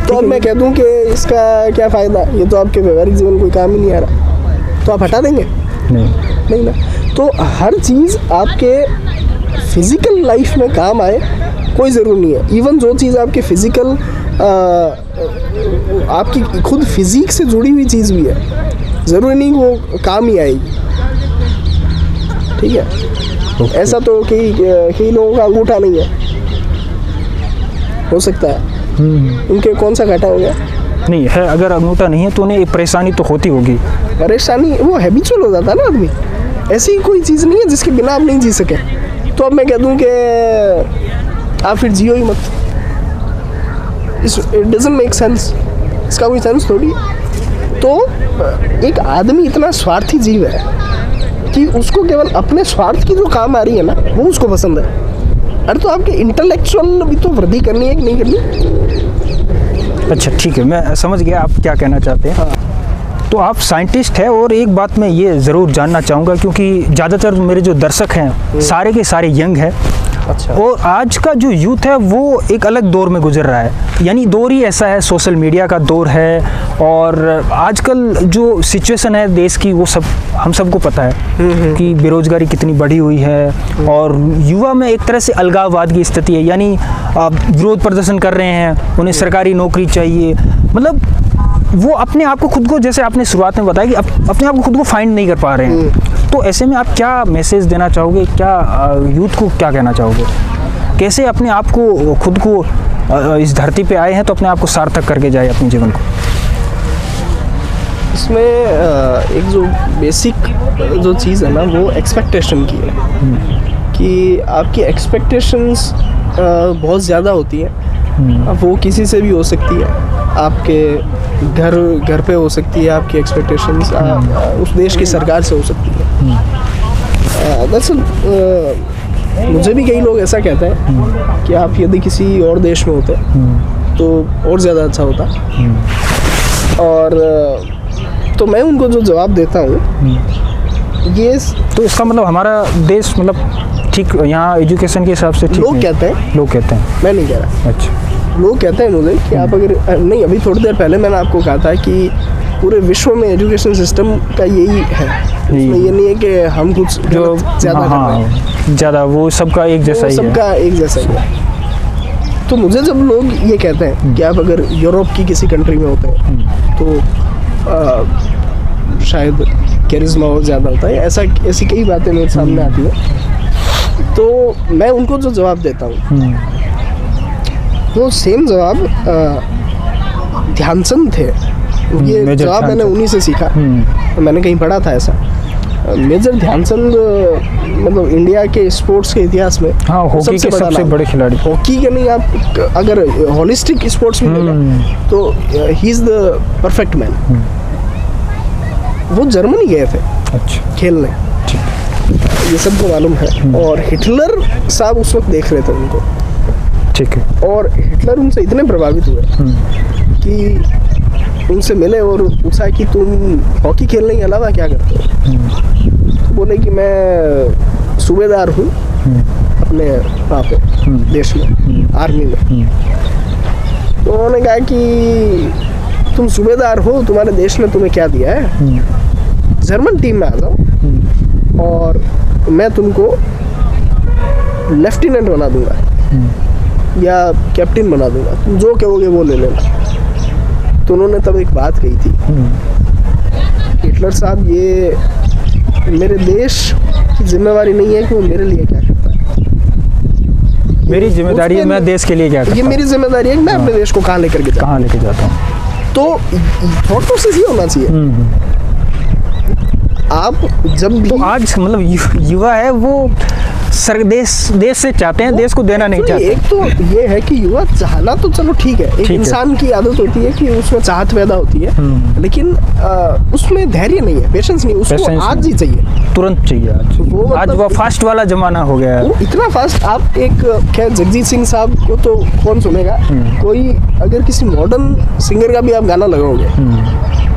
तो अब मैं कह दूं कि इसका क्या फ़ायदा, ये तो आपके व्यवहारिक जीवन कोई काम ही नहीं आ रहा, तो आप हटा देंगे? नहीं ना। तो हर चीज़ आपके फिज़िकल लाइफ में काम आए कोई ज़रूरी नहीं है। इवन जो चीज़ आपके फिज़िकल आपकी खुद फिज़िक से जुड़ी हुई चीज़ भी है, ज़रूरी नहीं वो काम ही आएगी। ठीक है। ऐसा तो कई लोगों का अंगूठा नहीं है, हो सकता है उनके कौन सा घाटा हो गया? नहीं है, अगर अंगूठा नहीं है तो उन्हें परेशानी तो होती होगी। परेशानी वो हैबिचुअल हो जाता है ना आदमी। ऐसी कोई चीज़ नहीं है जिसके बिना आप नहीं जी सके। तो अब मैं कह दूं कि आप फिर जियो ही मत, इट डजंट मेक सेंस, इसका कोई सेंस थोड़ी है। तो एक आदमी इतना स्वार्थी जीव है कि उसको केवल अपने स्वार्थ की जो काम आ रही है ना वो उसको पसंद है। अरे तो आपके इंटेलेक्चुअल भी तो वृद्धि करनी है कि नहीं करनी? अच्छा ठीक है, मैं समझ गया आप क्या कहना चाहते हैं। हाँ। तो आप साइंटिस्ट हैं, और एक बात मैं ये ज़रूर जानना चाहूँगा, क्योंकि ज़्यादातर मेरे जो दर्शक हैं सारे के सारे यंग हैं। अच्छा। और आज का जो यूथ है वो एक अलग दौर में गुजर रहा है, यानी दौर ही ऐसा है, सोशल मीडिया का दौर है, और आजकल जो सिचुएशन है देश की वो सब हम सबको पता है कि बेरोजगारी कितनी बढ़ी हुई है, और युवा में एक तरह से अलगाववाद की स्थिति है, यानी विरोध प्रदर्शन कर रहे हैं, उन्हें सरकारी नौकरी चाहिए। मतलब वो अपने आप को खुद को, जैसे आपने शुरुआत में बताया कि अपने आप को खुद को फाइंड नहीं कर पा रहे हैं। तो ऐसे में आप क्या मैसेज देना चाहोगे, क्या यूथ को क्या कहना चाहोगे, कैसे अपने आप को, खुद को इस धरती पे आए हैं तो अपने आप को सार्थक करके जाए अपने जीवन को? इसमें एक जो बेसिक जो चीज़ है ना वो एक्सपेक्टेशन की है कि आपकी एक्सपेक्टेशंस बहुत ज़्यादा होती है। अब वो किसी से भी हो सकती है, आपके घर पे हो सकती है आपकी एक्सपेक्टेशंस, उस देश की सरकार से हो सकती है। दरअसल मुझे भी कई लोग ऐसा कहते हैं कि आप यदि किसी और देश में होते तो और ज़्यादा अच्छा होता। और तो मैं उनको जो जवाब देता हूँ ये, तो इसका मतलब हमारा देश मतलब ठीक यहाँ एजुकेशन के हिसाब से ठीक लोग कहते हैं, लोग कहते हैं, मैं नहीं कह रहा। अच्छा। लोग कहते हैं मुझे कि आप अगर नहीं, अभी थोड़ी देर पहले मैंने आपको कहा था कि पूरे विश्व में एजुकेशन सिस्टम का यही है, इसमें ये नहीं है कि हम कुछ जो ज़्यादा कर रहे हैं, ज़्यादा वो सबका एक जैसा ही है, सबका एक जैसा ही है। तो मुझे जब लोग ये कहते हैं कि आप अगर यूरोप की किसी कंट्री में होते हैं तो शायद कैरिज्मा और ज़्यादा होता है, ऐसी कई बातें मेरे सामने आती हैं, तो मैं उनको जो जवाब देता हूँ वो सेम जवाब ध्यानचंद थे। ये जवाब मैंने उन्हीं से सीखा, मैंने कहीं पढ़ा था ऐसा मेजर ध्यानचंद मतलब इंडिया के स्पोर्ट्स के इतिहास में हाँ, हॉकी के सबसे नाम। बड़े खिलाड़ी। हॉकी के नहीं, आप अगर होलिस्टिक स्पोर्ट्स में लेना तो he is the perfect man. वो जर्मनी गए थे अच्छा, खेलने, ये सबको मालूम है। और हिटलर साहब उस वक्त देख रहे थे उनको, ठीक है। और हिटलर उनसे इतने प्रभावित हुए कि उनसे मिले और पूछा कि तुम हॉकी खेलने के अलावा क्या करते हो? तो बोले कि मैं सूबेदार हूँ अपने वहाँ पे देश में, आर्मी में। तो उन्होंने कहा कि तुम सूबेदार हो, तुम्हारे देश ने तुम्हें क्या दिया है? जर्मन टीम में आ जाओ और मैं तुमको लेफ्टिनेंट बना दूंगा या कैप्टन बना दूंगा, तुम जो कहोगे वो ले लेना। तो उन्होंने तब एक बात कही थी, हिटलर साहब, ये मेरे देश की जिम्मेवारी नहीं है कि वो मेरे लिए क्या करता है, मेरी जिम्मेदारी है मैं देश के लिए क्या करता ये हूँ। मेरी जिम्मेदारी है कि मैं अपने देश को कहाँ लेकर के जाऊँ, कहाँ लेके जाता हूँ। तो थॉट प्रोसेस ये होना चाहिए। आप जब भी तो आज मतलब युवा है वो देश से चाहते हैं, देश को देना नहीं चाहते। एक तो ये है कि युवा चाहना तो चलो ठीक है, एक इंसान की आदत होती है कि उसमें चाहत पैदा होती है, लेकिन उसमें धैर्य नहीं है, पेशेंस नहीं, उसको आज ही चाहिए, तुरंत चाहिए। आज वो फास्ट वाला जमाना हो गया है, वो इतना फास्ट। आप एक क्या जगजीत सिंह साहब को तो कौन सुनेगा, कोई अगर किसी मॉडर्न सिंगर का भी आप गाना लगाओगे,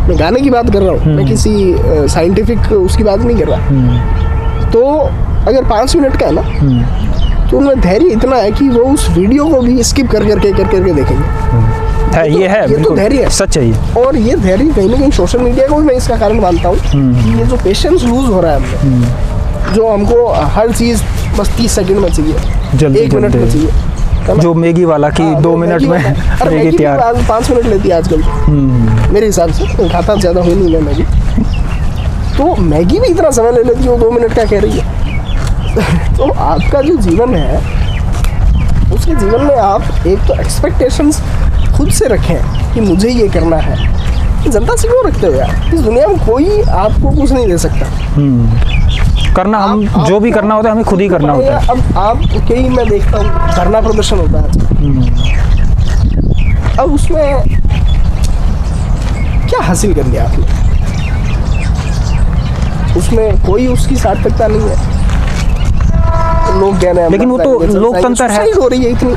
मैं गाने की बात कर रहा हूँ, मैं किसी साइंटिफिक उसकी बात नहीं कर रहा, तो अगर 5 मिनट का है ना, तो उनमें धैर्य इतना है कि वो उस वीडियो को भी स्किप कर करके देखेंगे। ये है, ये तो धैर्य है, सच है ये। और ये धैर्य कहीं ना कहीं सोशल मीडिया को भी मैं इसका कारण मानता हूँ कि ये जो पेशेंस लूज हो रहा है हमने, जो हमको हर चीज़ बस 30 सेकंड में चाहिए, जल्दी 1 मिनट में चाहिए, जो मैगी वाला की 2 मिनट में मैगी तैयार, 5 मिनट लेती है आजकल मेरे हिसाब से, खाता ज़्यादा हो नहीं है मैगी, तो मैगी भी इतना समय ले लेती है, वो 2 मिनट का कह रही है। तो आपका जो जीवन है, उसके जीवन में आप एक तो एक्सपेक्टेशंस खुद से रखें कि मुझे ये करना है। जनता से क्यों रखते हो यार? इस दुनिया में कोई आपको कुछ नहीं दे सकता। करना हम जो भी करना होता है हमें खुद ही करना होता है। अब आप कई मैं देखता हूँ धरना प्रदर्शन होता है, अब उसमें क्या हासिल कर लिया आपने? उसमें कोई उसकी सार्थकता नहीं है। लोग कह रहे हैं, लेकिन वो तो लोकतंत्र है। हो रही है इतनी,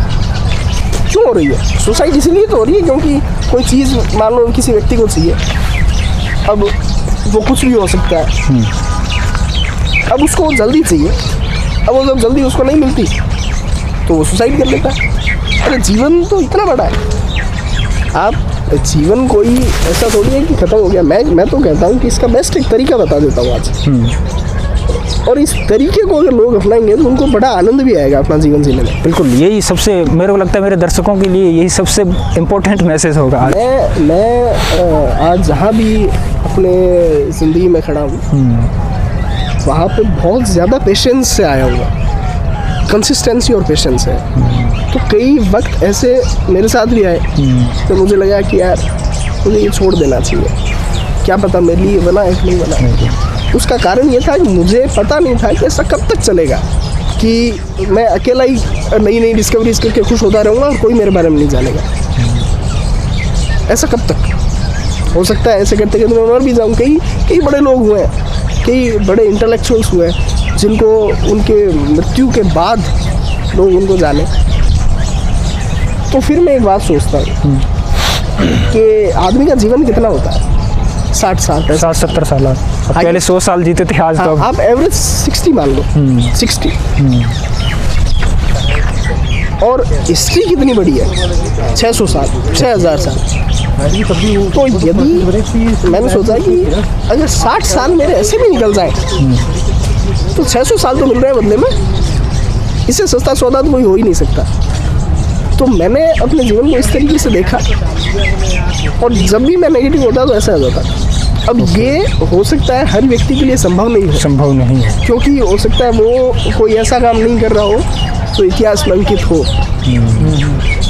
क्यों हो रही है सुसाइड? इसलिए तो हो रही है क्योंकि कोई चीज़ मान लो किसी व्यक्ति को चाहिए, अब वो कुछ भी हो सकता है, अब उसको जल्दी चाहिए, अब वो जब जल्दी उसको नहीं मिलती तो वो सुसाइड कर लेता है। अरे जीवन तो इतना बड़ा है, आप जीवन कोई ऐसा थोड़ी है कि ख़त्म हो गया। मैं तो कहता हूँ कि इसका बेस्ट एक तरीका बता देता हूँ आज, और इस तरीके को अगर लोग अपनाएंगे तो उनको बड़ा आनंद भी आएगा अपना जीवन जीने में। बिल्कुल, यही सबसे मेरे को लगता है मेरे दर्शकों के लिए यही सबसे इम्पोर्टेंट मैसेज होगा। मैं आज जहाँ भी अपने ज़िंदगी में खड़ा हूँ वहाँ पे बहुत ज़्यादा पेशेंस से आया हुआ, कंसिस्टेंसी और पेशेंस है। तो कई वक्त ऐसे मेरे साथ भी आए तो मुझे लगा कि यार मुझे ये छोड़ देना चाहिए, क्या पता मेरे लिए बना है कि नहीं बना है। उसका कारण ये था कि मुझे पता नहीं था कि ऐसा कब तक चलेगा कि मैं अकेला ही नई नई डिस्कवरीज करके खुश होता रहूँगा और कोई मेरे बारे में नहीं जानेगा। ऐसा कब तक हो सकता है? ऐसे करते करते मैं मर भी जाऊँ। कई बड़े लोग हुए हैं, कई बड़े इंटेलेक्चुअल्स हुए हैं जिनको उनके मृत्यु के बाद लोग उनको जाने। तो फिर मैं एक बात सोचता हूँ कि आदमी का जीवन कितना होता है? 60 साल, 60-70 साल। पहले 100 साल जीते थे, आज तो आप एवरेज 60 मान लो, 60। और हिस्ट्री कितनी बड़ी है? 600 साल, 6000 साल। तो यदि मैंने सोचा कि अगर 60 साल मेरे ऐसे भी निकल जाए तो 600 साल तो मिल रहे हैं बदले में, इससे सस्ता सौदा तो कोई हो ही नहीं सकता। तो मैंने अपने जीवन को इस तरीके से देखा, और जब भी मैं नेगेटिव होता तो ऐसा हो जाता। अब ये हो सकता है हर व्यक्ति के लिए संभव नहीं है, क्योंकि हो सकता है वो कोई ऐसा काम नहीं कर रहा हो तो इतिहास में अंकित हो।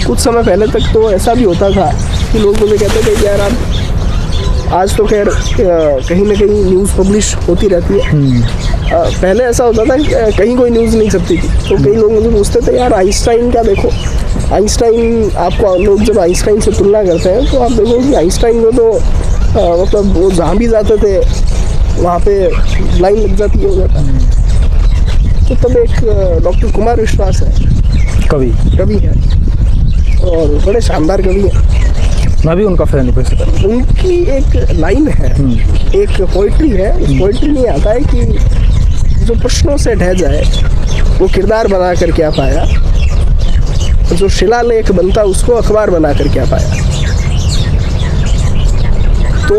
कुछ समय पहले तक तो ऐसा भी होता था कि लोग मुझे कहते थे कि यार आप आज तो खैर कहीं ना कहीं न्यूज़ पब्लिश होती रहती है। पहले ऐसा होता था कि कहीं कोई न्यूज़ नहीं छपती थी, तो कई लोग मुझे पूछते थे यार आइंस्टाइन का देखो, आइंस्टाइन आपको लोग जब आइंस्टाइन से तुलना करते हैं तो आप देखो कि आइंस्टाइन को तो मतलब वो जहाँ भी जाते थे वहाँ पे लाइन लग जाती हो जाता। तो तब एक डॉक्टर कुमार विश्वास है, कवि है और बड़े शानदार कवि हैं। मैं भी उनका फैन हूँ। उनकी एक लाइन है, एक पोइट्री है। उस पोइट्री में आता है कि जो प्रश्नों से ढह जाए वो किरदार बना कर क्या पाया, जो शिलालेख बनता उसको अखबार बना कर क्या पाया। तो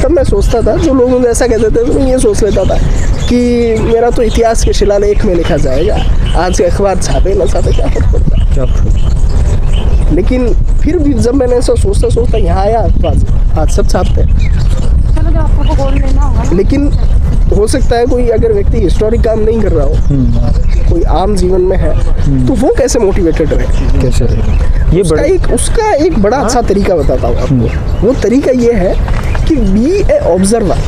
तब मैं सोचता था, जो लोग मुझे ऐसा कहते थे तो मैं ये सोच लेता था कि मेरा तो इतिहास के शिलालेख में लिखा जाएगा, आज के अखबार छापे ना छापे क्या फर्क पड़ता है। लेकिन फिर भी जब मैंने ऐसा सोचता यहाँ आया आज सब छापते हैं। लेकिन हो सकता है कोई अगर व्यक्ति हिस्टोरिक काम नहीं कर रहा हो, कोई आम जीवन में है, तो वो कैसे मोटिवेटेड रहे, कैसे रहे? ये उसका एक बड़ा अच्छा तरीका बताता हूँ आपको। वो तरीका ये है कि बी ए ऑब्जर्वर।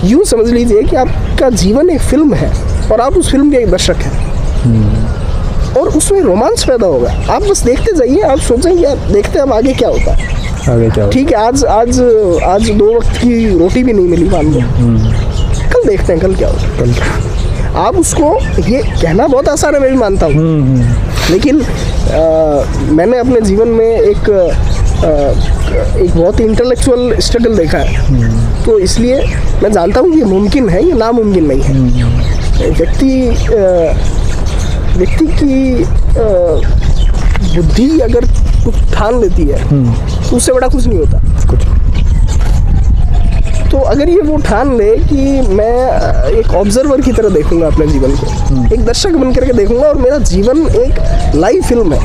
यूँ समझ लीजिए कि आपका जीवन एक फिल्म है और आप उस फिल्म के एक दर्शक हैं और उसमें रोमांच पैदा होगा। आप बस देखते जाइए, आप सोचेंगे यार देखते अब आगे क्या होता है, आगे क्या होता है। ठीक है, आज 2 वक्त की रोटी भी नहीं मिली मान लो, कल देखते हैं कल क्या होता है। आप उसको ये कहना बहुत आसान है, मैं भी मानता हूँ, लेकिन मैंने अपने जीवन में एक बहुत ही इंटेलेक्चुअल स्ट्रगल देखा है, तो इसलिए मैं जानता हूँ ये मुमकिन है, ये नामुमकिन नहीं है। व्यक्ति की बुद्धि अगर कुछ ठान लेती है तो उससे बड़ा कुछ नहीं होता। तो अगर ये वो ठान ले कि मैं एक ऑब्जर्वर की तरह देखूंगा अपने जीवन को, एक दर्शक बन करके देखूंगा और मेरा जीवन एक लाइव फिल्म है।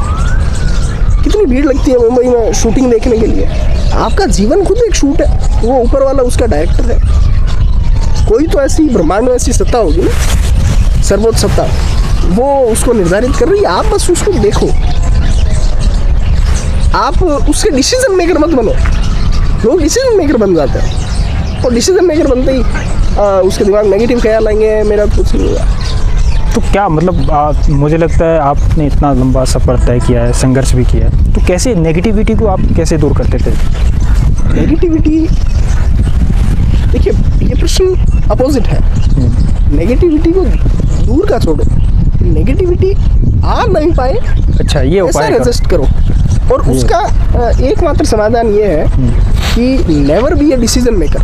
कितनी भीड़ लगती है मुंबई में शूटिंग देखने के लिए, आपका जीवन खुद एक शूट है, वो ऊपर वाला उसका डायरेक्टर है। कोई तो ऐसी ब्रह्मांड में ऐसी सत्ता होगी ना, सर्वोच्च सत्ता, वो उसको निर्धारित कर रही है, आप बस उसको देखो, आप उसके डिसीजन मेकर मत बनो। लोग डिसीजन मेकर बन जाते हैं और डिसीजन मेकर बनते ही उसके दिमाग नेगेटिव ख्याल आएंगे, मेरा कुछ नहीं हुआ। तो क्या मतलब मुझे लगता है आपने इतना लंबा सफ़र तय किया है, संघर्ष भी किया है, तो कैसे नेगेटिविटी को आप कैसे दूर करते थे? नेगेटिविटी, देखिए ये प्रश्न अपोजिट है। नेगेटिविटी को दूर का छोड़ो, नेगेटिविटी आ नहीं पाए, अच्छा ये उपाय एडजस्ट करो। और उसका एकमात्र समाधान ये है कि never be a decision maker,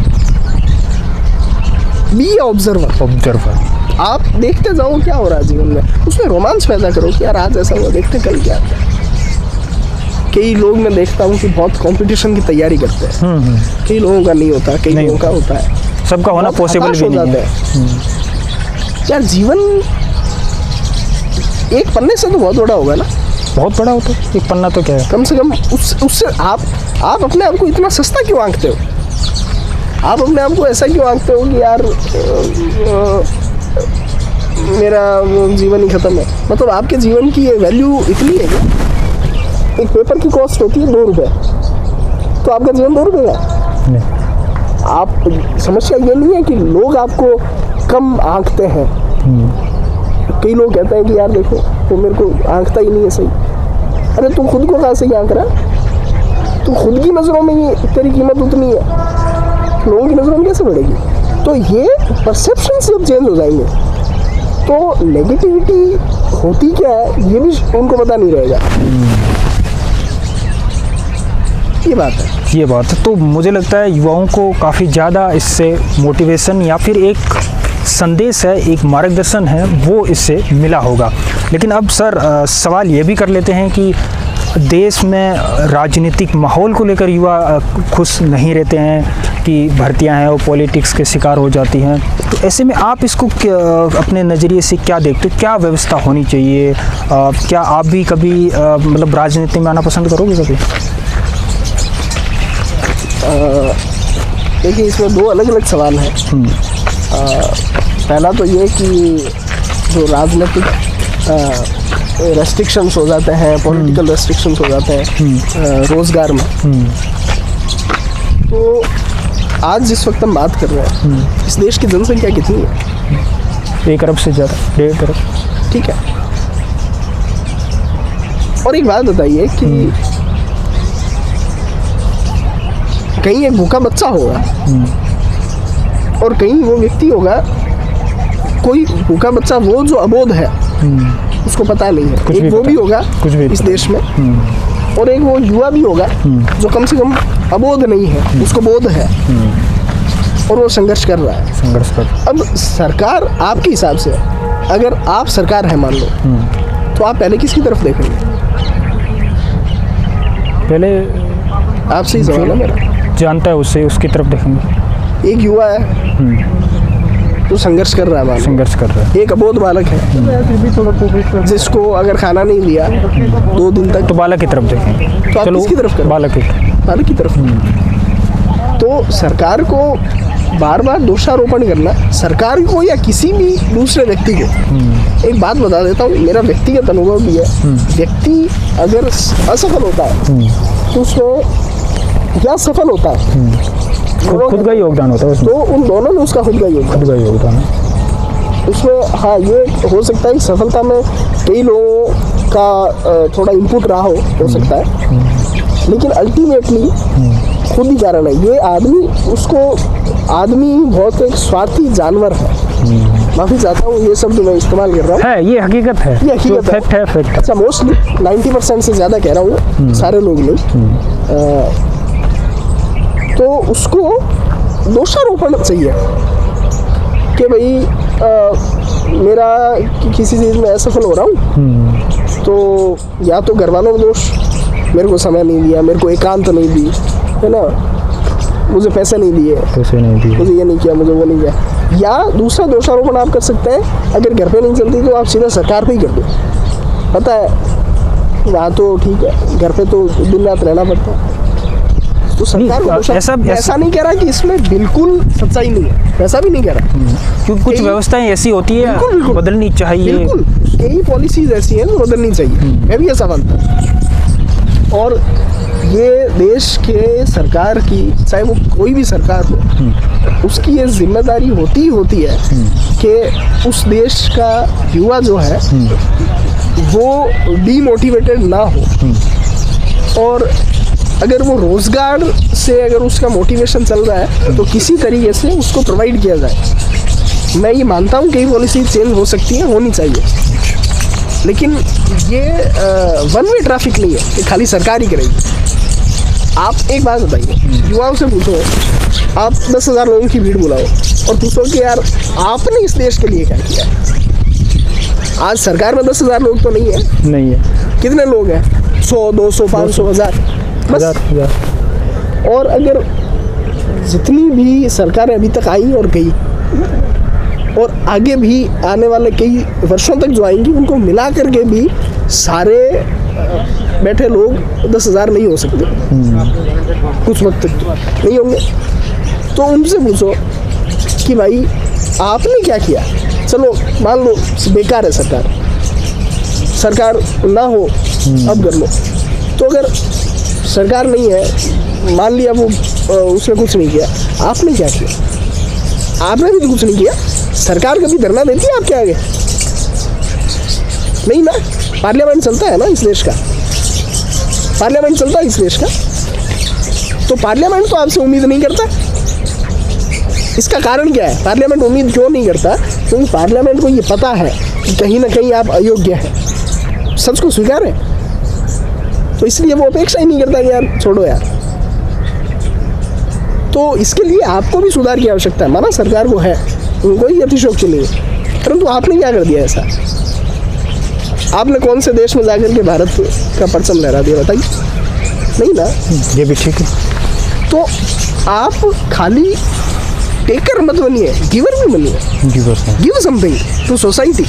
be a observer. आप देखते जाओ क्या हो रहा है जीवन में, उसमें रोमांच पैदा करो कि यार आज ऐसा हुआ, देखते कल क्या आता है। कई लोग मैं देखता हूँ कि बहुत कंपटीशन की तैयारी करते हैं, कई लोगों का नहीं होता, कई लोगों का होता है, सबका होना पॉसिबल भी नहीं है। यार जीवन एक पन्ने से तो बहुत बड़ा होगा ना, बहुत बड़ा होता है एक पन्ना, तो क्या है, कम से कम उससे आप अपने आप को इतना सस्ता क्यों आंकते हो? आप अपने आप को ऐसा क्यों आंकते हो कि यार मेरा जीवन ही खत्म है? मतलब आपके जीवन की ये वैल्यू इतनी है क्या? एक पेपर की कॉस्ट होती है 2 रुपये, तो आपका जीवन 2 रुपये का। आप समस्या ये नहीं है कि लोग आपको कम आंकते हैं। कई लोग कहते हैं कि यार देखो वो मेरे को आंकता ही नहीं है सही। अरे तू खुद को कहाँ से आंक रहा? तू खुद की नज़रों में ही तेरी कीमत उतनी है, लोगों की नज़रों में कैसे बढ़ेगी? तो ये परसेप्शन जब चेंज हो जाएंगे तो नेगेटिविटी होती क्या है ये भी उनको पता नहीं रहेगा। ये बात है। तो मुझे लगता है युवाओं को काफ़ी ज़्यादा इससे मोटिवेशन या फिर एक संदेश है, एक मार्गदर्शन है, वो इससे मिला होगा। लेकिन अब सर सवाल ये भी कर लेते हैं कि देश में राजनीतिक माहौल को लेकर युवा खुश नहीं रहते हैं कि भर्तियां हैं वो पॉलिटिक्स के शिकार हो जाती हैं, तो ऐसे में आप इसको अपने नज़रिए से क्या देखते हो? क्या व्यवस्था होनी चाहिए? क्या आप भी कभी मतलब राजनीति में आना पसंद करोगे कभी? देखिए इसमें 2 अलग अलग सवाल हैं। पहला तो ये कि जो राजनीतिक रेस्ट्रिक्शंस हो जाते हैं, पॉलिटिकल रेस्ट्रिक्शंस हो जाते हैं रोज़गार में, तो आज जिस वक्त हम बात कर रहे हैं, इस देश की जनसंख्या कितनी है? 1 अरब से ज़्यादा, 1.5 अरब। ठीक है। और एक बात बताइए कि कहीं एक भूखा बच्चा होगा और कहीं वो व्यक्ति होगा, कोई भूखा बच्चा वो जो अबोध है उसको पता नहीं है, एक वो भी होगा इस देश में, और एक वो युवा भी होगा जो कम से कम अबोध नहीं है, उसको बोध है और वो संघर्ष कर रहा है। अब सरकार आपके हिसाब से, अगर आप सरकार है मान लो, तो आप पहले किसकी तरफ देखेंगे? पहले आपसे ही सवाल है मेरा। जानता है उससे, उसकी तरफ देखेंगे। एक युवा है तो संघर्ष कर रहा है, संघर्ष कर रहा है। एक अबोध बालक है जिसको अगर खाना नहीं दिया 2 दिन तक, तो बालक की तरफ देखेंगे। तो आप किसकी तरफ करें? बालक की तरफ। तो सरकार को बार बार दोषारोपण करना, सरकार को या किसी भी दूसरे व्यक्ति को, एक बात बता देता हूँ, मेरा व्यक्तिगत अनुभव भी है। व्यक्ति अगर असफल होता है तो उसमें क्या सफल होता है, खुद का योगदान होता है उसमें। तो उन दोनों में उसका खुद का योगदान है उसमें। हाँ, ये हो सकता है कि सफलता में कई लोगों का थोड़ा इनपुट रहा हो सकता है, लेकिन अल्टीमेटली खुद ही कारण है ये। आदमी बहुत एक स्वार्थी जानवर है। माफी चाहता हूँ, ये शब्द मैं इस्तेमाल कर रहा हूँ, है ये हकीकत है, ये हकीकत फैक्ट है, फैक्ट है। अच्छा, मोस्टली 90% से ज़्यादा कह रहा हूँ, सारे लोग नहीं। तो उसको दोषारोपण चाहिए कि भाई मेरा किसी चीज़ में असफल हो रहा हूँ, तो या तो घर वालों का दोष, मेरे को समय नहीं दिया, मेरे को एकांत नहीं दी, है ना, मुझे पैसे नहीं दिए, मुझे ये नहीं किया, मुझे वो नहीं किया। या दूसरा दोषारोपण आप कर सकते हैं, अगर घर पे नहीं चलती तो आप सीधा सरकार पे ही कर दो। पता है वहाँ तो ठीक है, घर पे तो दिन रात रहना पड़ता है, तो सरकार को ऐसा नहीं कह रहा कि इसमें बिल्कुल सच्चाई नहीं है, वैसा भी नहीं कह रहा, क्योंकि कुछ व्यवस्थाएं ऐसी होती है, बिल्कुल बदलनी चाहिए। बिल्कुल, कई पॉलिसीज ऐसी हैं जो बदलनी चाहिए, मैं भी ऐसा मानता हूँ। और ये देश के सरकार की, चाहे वो कोई भी सरकार हो, उसकी ये जिम्मेदारी होती है कि उस देश का युवा जो है वो डीमोटिवेटेड ना हो, और अगर वो रोजगार से अगर उसका मोटिवेशन चल रहा है तो किसी तरीके से उसको प्रोवाइड किया जाए। मैं ये मानता हूँ कई पॉलिसी चेंज हो सकती है, होनी चाहिए, लेकिन ये वन वे ट्रैफिक नहीं है कि खाली सरकार ही करेगी। आप एक बात बताइए, युवाओं से पूछो, आप 10,000 लोगों की भीड़ बुलाओ और पूछो कि यार आपने इस देश के लिए क्या किया। आज सरकार में 10,000 लोग तो नहीं है, कितने लोग हैं? 100, 200, 500, 1000 बस। और अगर जितनी भी सरकारें अभी तक आई और गई और आगे भी आने वाले कई वर्षों तक जो आएंगी, उनको मिला करके भी सारे बैठे लोग 10,000 नहीं हो सकते, कुछ वक्त तक नहीं होंगे। तो उनसे पूछो कि भाई आपने क्या किया। चलो मान लो बेकार है सरकार ना हो, अब कर लो। तो अगर सरकार नहीं है, मान लिया वो उसने कुछ नहीं किया, आपने क्या किया? आपने भी तो कुछ नहीं किया। सरकार कभी धरना देती है आपके आगे? नहीं ना। पार्लियामेंट चलता है ना इस देश का, पार्लियामेंट चलता है इस देश का, तो पार्लियामेंट तो आपसे उम्मीद नहीं करता। इसका कारण क्या है? पार्लियामेंट उम्मीद क्यों नहीं करता? क्योंकि पार्लियामेंट को ये पता है कि कहीं ना कहीं आप अयोग्य हैं, सच को स्वीकार है, तो इसलिए वो अपेक्षा ही नहीं करता कि यार छोड़ो यार। तो इसके लिए आपको भी सुधार की आवश्यकता है। माना सरकार को है, उनको ही अतिशयोक्ति नहीं है, परंतु आपने क्या कर दिया ऐसा? आपने कौन से देश में जाकर के भारत का परचम लहरा दिया, बताइए? नहीं ना। ये भी ठीक है। तो आप खाली टेकर मत बनिए, गिवर भी बनिए। Give something to society.